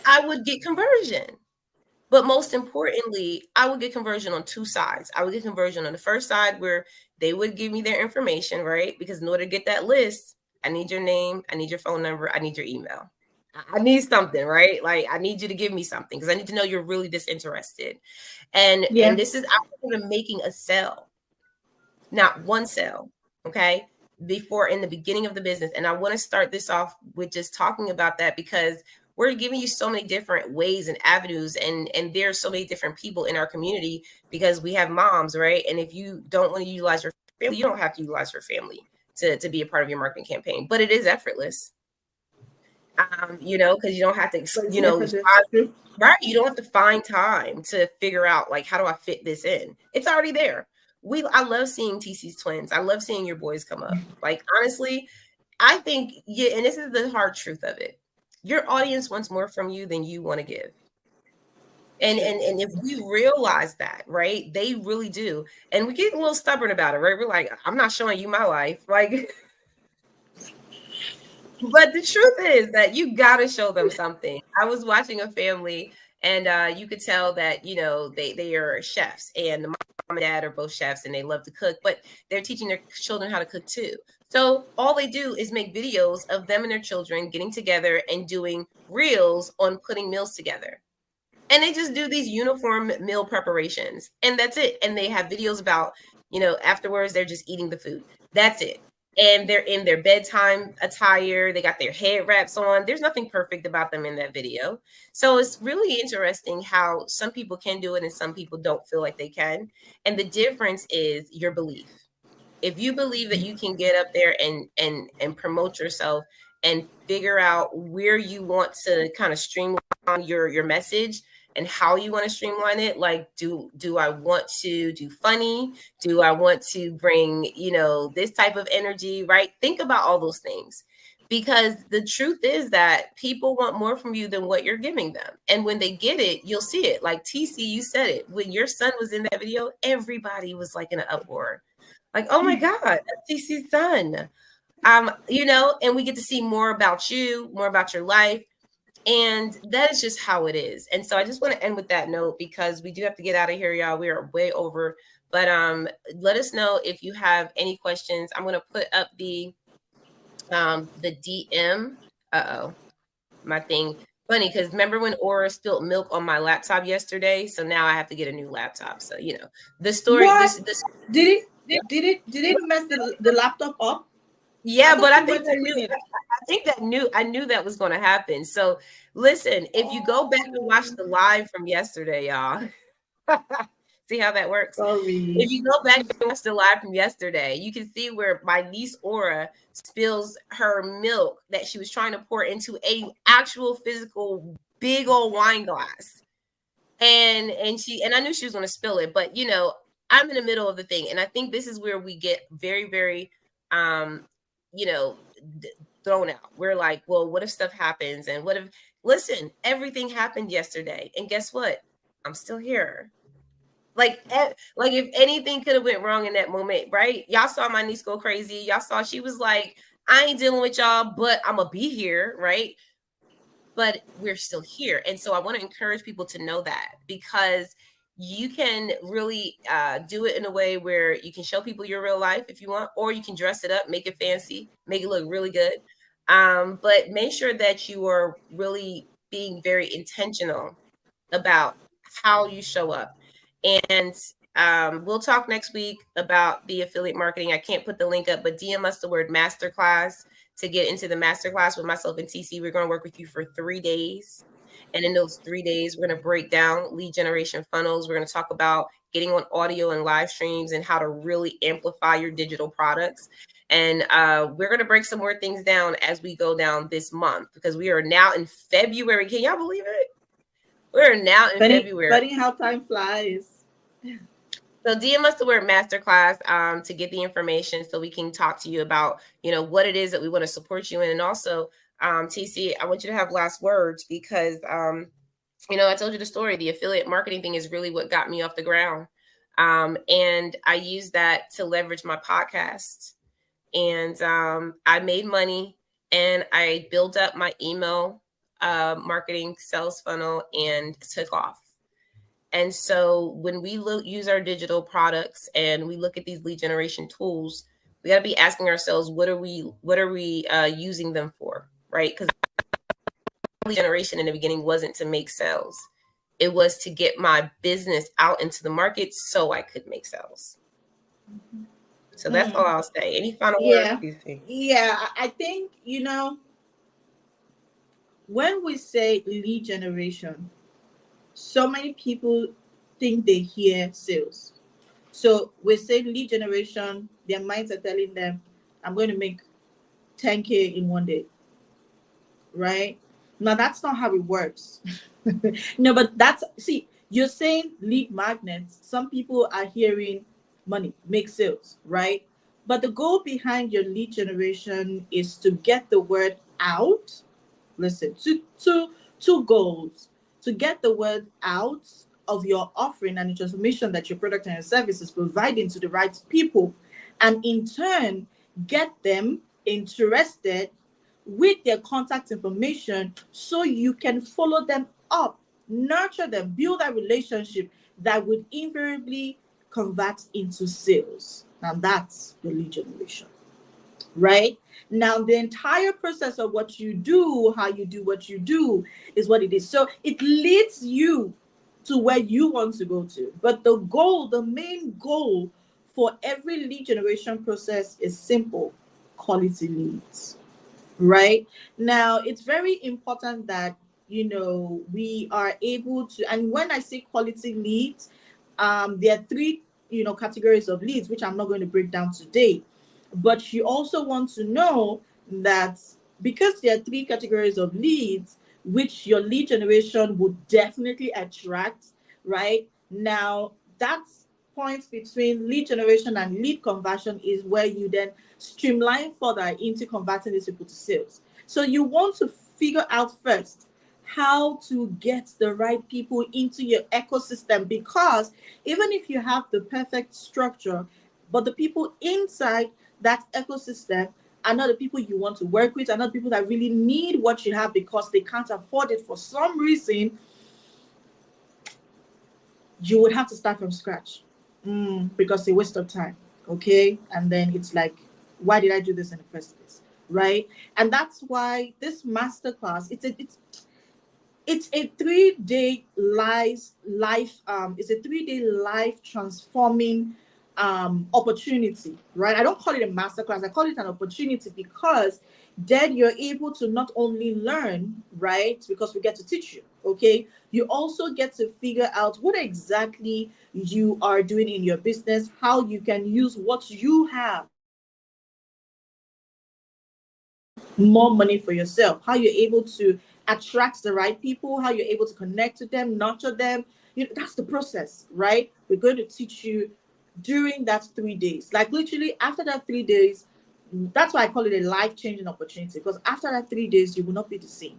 I would get conversion. But most importantly, I would get conversion on two sides. I would get conversion on the first side where they would give me their information, right? Because in order to get that list, I need your name, I need your phone number, I need your email. I need something, right? Like I need you to give me something, because I need to know you're really disinterested. And this is I'm making a sale, not one sale, okay? Before in the beginning of the business. And I want to start this off with just talking about that, because we're giving you so many different ways and avenues, and there's so many different people in our community, because we have moms, right? And if you don't want to utilize your family, you don't have to utilize your family to be a part of your marketing campaign, but it is effortless. Because you don't have to, right? You don't have to find time to figure out like, how do I fit this in? It's already there. I love seeing TC's twins. I love seeing your boys come up. Like honestly, I think, yeah, and this is the hard truth of it. Your audience wants more from you than you want to give. And if we realize that, right, they really do. And we get a little stubborn about it, right? We're like, I'm not showing you my life. Like, but the truth is that you got to show them something. I was watching a family, and you could tell that, they are chefs, and the mom and dad are both chefs, and they love to cook, but they're teaching their children how to cook too. So all they do is make videos of them and their children getting together and doing reels on putting meals together. And they just do these uniform meal preparations, and that's it. And they have videos about, afterwards they're just eating the food. That's it. And they're in their bedtime attire. They got their head wraps on. There's nothing perfect about them in that video. So it's really interesting how some people can do it and some people don't feel like they can. And the difference is your belief. If you believe that you can get up there and promote yourself and figure out where you want to kind of streamline your message, and how you want to streamline it. Like, do I want to do funny? Do I want to bring, this type of energy, right? Think about all those things, because the truth is that people want more from you than what you're giving them. And when they get it, you'll see it. Like TC, you said it. When your son was in that video, everybody was like in an uproar. Like, oh my God, that's TC's son. And we get to see more about you, more about your life. And that is just how it is. And so I just want to end with that note, because we do have to get out of here, y'all. We are way over. But let us know if you have any questions. I'm going to put up the DM. My thing. Funny, because remember when Aura spilled milk on my laptop yesterday? So now I have to get a new laptop. So the story. What? This Did it mess the laptop up? Yeah, but I knew that was going to happen. So listen, if you go back and watch the live from yesterday, y'all, see how that works. Sorry. If you go back and watch the live from yesterday, you can see where my niece Aura spills her milk that she was trying to pour into a actual physical big old wine glass. And I knew she was going to spill it, but I'm in the middle of the thing. And I think this is where we get very, very, thrown out. We're like, well, what if stuff happens? And what if, listen, everything happened yesterday. And guess what? I'm still here. Like if anything could have went wrong in that moment, right? Y'all saw my niece go crazy. Y'all saw she was like, I ain't dealing with y'all, but I'm going to be here, right? But we're still here. And so I want to encourage people to know that, because you can really do it in a way where you can show people your real life if you want, or you can dress it up, make it fancy, make it look really good. But make sure that you are really being very intentional about how you show up. And we'll talk next week about the affiliate marketing. I can't put the link up, but DM us the word masterclass to get into the masterclass with myself and TC. We're going to work with you for 3 days. And in those 3 days, we're going to break down lead generation funnels. We're going to talk about getting on audio and live streams and how to really amplify your digital products. And we're going to break some more things down as we go down this month, because we are now in February. Can y'all believe it? We're now in February. Funny how time flies. So DM us the word masterclass to get the information, so we can talk to you about, what it is that we want to support you in. And also, TC, I want you to have last words, because, I told you the story. The affiliate marketing thing is really what got me off the ground. And I used that to leverage my podcast. And I made money, and I built up my email marketing sales funnel and took off. And so when we use our digital products and we look at these lead generation tools, we got to be asking ourselves, what are we using them for, right? Because lead generation in the beginning wasn't to make sales. It was to get my business out into the market so I could make sales. So that's all I'll say. Any final words? Yeah, I think, when we say lead generation, so many people think they hear sales. So we say lead generation, their minds are telling them, I'm going to make 10K in 1 day. Right? Now, that's not how it works. No, but you're saying lead magnets. Some people are hearing money, make sales, right? But the goal behind your lead generation is to get the word out. Listen, two goals: to get the word out of your offering and the transformation that your product and your service is providing to the right people, and in turn get them interested with their contact information, so you can follow them up, nurture them, build a relationship that would invariably convert into sales. Now that's the lead generation. Right? Now, the entire process of what you do, how you do what you do, is what it is. So it leads you to where you want to go to. But the main goal for every lead generation process is simple: quality leads. Right? Now, it's very important that, we are able to, and when I say quality leads, there are 3, categories of leads, which I'm not going to break down today. But you also want to know that because there are 3 categories of leads, which your lead generation would definitely attract, right? Now, that point between lead generation and lead conversion is where you then streamline further into converting these people to sales. So you want to figure out first how to get the right people into your ecosystem, because even if you have the perfect structure, but the people inside that ecosystem are not the people you want to work with, are not people that really need what you have because they can't afford it for some reason, you would have to start from scratch, because it's a waste of time. Okay. And then it's like, why did I do this in the first place? Right. And that's why this masterclass, it's a 3-day it's a 3-day life transforming opportunity, right? I don't call it a masterclass, I call it an opportunity, because then you're able to not only learn, right, because we get to teach you, okay, you also get to figure out what exactly you are doing in your business, how you can use what you have more money for yourself, how you're able to attract the right people, how you're able to connect to them, nurture them. That's the process, right? We're going to teach you during that 3 days. Like literally after that 3 days, that's why I call it a life-changing opportunity, because after that 3 days, you will not be the same.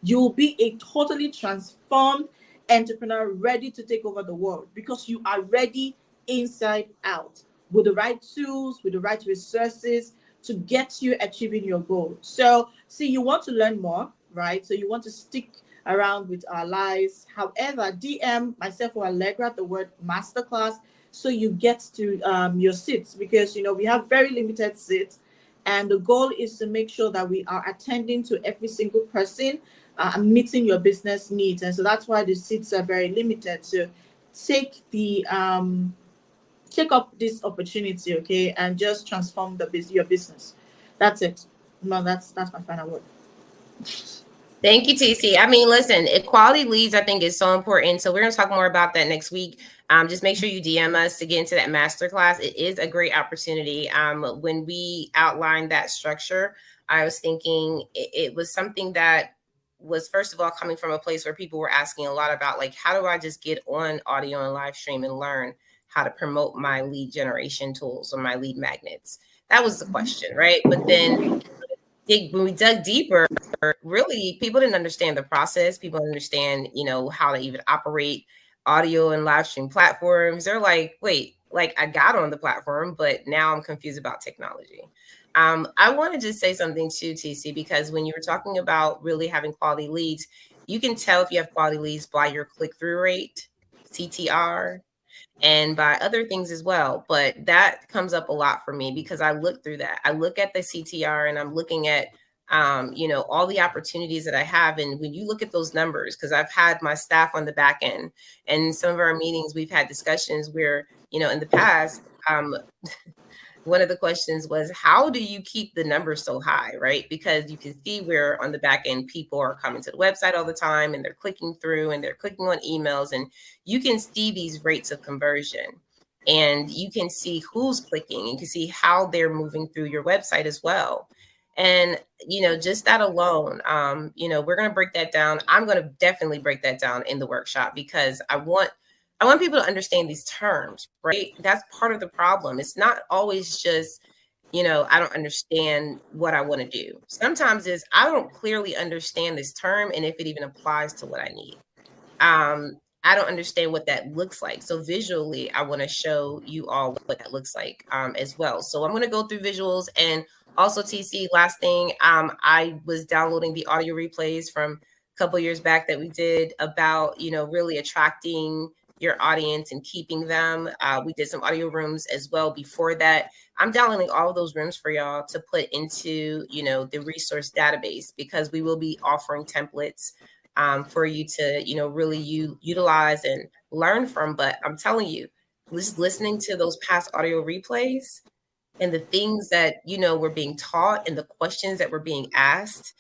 You will be a totally transformed entrepreneur ready to take over the world, because you are ready inside out with the right tools, with the right resources to get you achieving your goal. So, see, you want to learn more, right? So, you want to stick around with our lives. However, DM myself or Allegra the word masterclass so you get to your seats, because we have very limited seats, and the goal is to make sure that we are attending to every single person and meeting your business needs. And so that's why the seats are very limited. So take the take up this opportunity, okay, and just transform your business. That's it. No, that's my final word. Thank you, TeeCee. I mean, listen, equality leads, I think, is so important. So we're going to talk more about that next week. Just make sure you DM us to get into that masterclass. It is a great opportunity. When we outlined that structure, I was thinking it was something that was, first of all, coming from a place where people were asking a lot about, like, how do I just get on audio and live stream and learn how to promote my lead generation tools or my lead magnets? That was the question, right? But then when we dug deeper, really people didn't understand the process. People understand, how to even operate audio and live stream platforms. They're like, wait, like I got on the platform, but now I'm confused about technology. I want to just say something to TeeCee, because when you were talking about really having quality leads, you can tell if you have quality leads by your click-through rate, CTR, and by other things as well. But that comes up a lot for me because I look through that. I look at the CTR and I'm looking at all the opportunities that I have. And when you look at those numbers, because I've had my staff on the back end, and some of our meetings, we've had discussions where, in the past, one of the questions was, how do you keep the numbers so high, right? Because you can see where on the back end, people are coming to the website all the time and they're clicking through and they're clicking on emails, and you can see these rates of conversion and you can see who's clicking. You can see how they're moving through your website as well. And, just that alone, we're going to break that down. I'm going to definitely break that down in the workshop, because I want people to understand these terms, right? That's part of the problem. It's not always just, I don't understand what I want to do. Sometimes it's, I don't clearly understand this term and if it even applies to what I need. I don't understand what that looks like. So visually, I want to show you all what that looks like as well. So I'm going to go through visuals. And also, TeeCee, last thing, I was downloading the audio replays from a couple years back that we did about, really attracting your audience and keeping them. We did some audio rooms as well before that. I'm downloading all of those rooms for y'all to put into, the resource database, because we will be offering templates for you to, really utilize and learn from. But I'm telling you, listening to those past audio replays and the things that, were being taught and the questions that were being asked,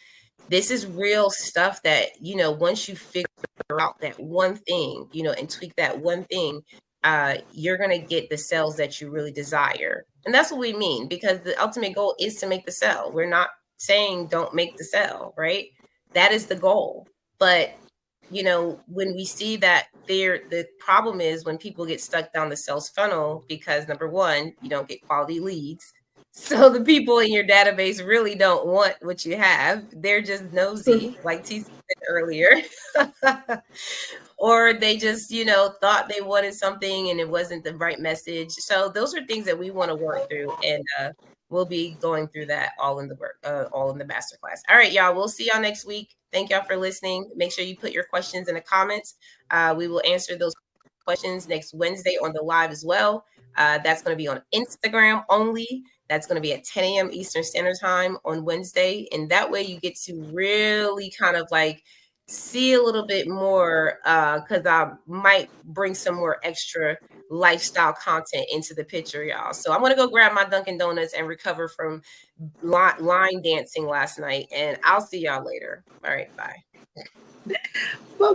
this is real stuff that, once you figure out that one thing, and tweak that one thing, you're going to get the sales that you really desire. And that's what we mean, because the ultimate goal is to make the sale. We're not saying don't make the sale, right? That is the goal. But when we see that the problem is when people get stuck down the sales funnel because number one, you don't get quality leads. So the people in your database really don't want what you have. They're just True. nosy, like TeeCee said earlier. Or they just, thought they wanted something and it wasn't the right message. So those are things that we want to work through. And we'll be going through that all in the all in the masterclass. All right, y'all. We'll see y'all next week. Thank y'all for listening. Make sure you put your questions in the comments. We will answer those questions next Wednesday on the live as well. That's going to be on Instagram only. That's going to be at 10 a.m. Eastern Standard Time on Wednesday. And that way you get to really kind of like see a little bit more because I might bring some more extra lifestyle content into the picture, y'all. So I'm going to go grab my Dunkin' Donuts and recover from line dancing last night. And I'll see y'all later. All right. Bye. Bye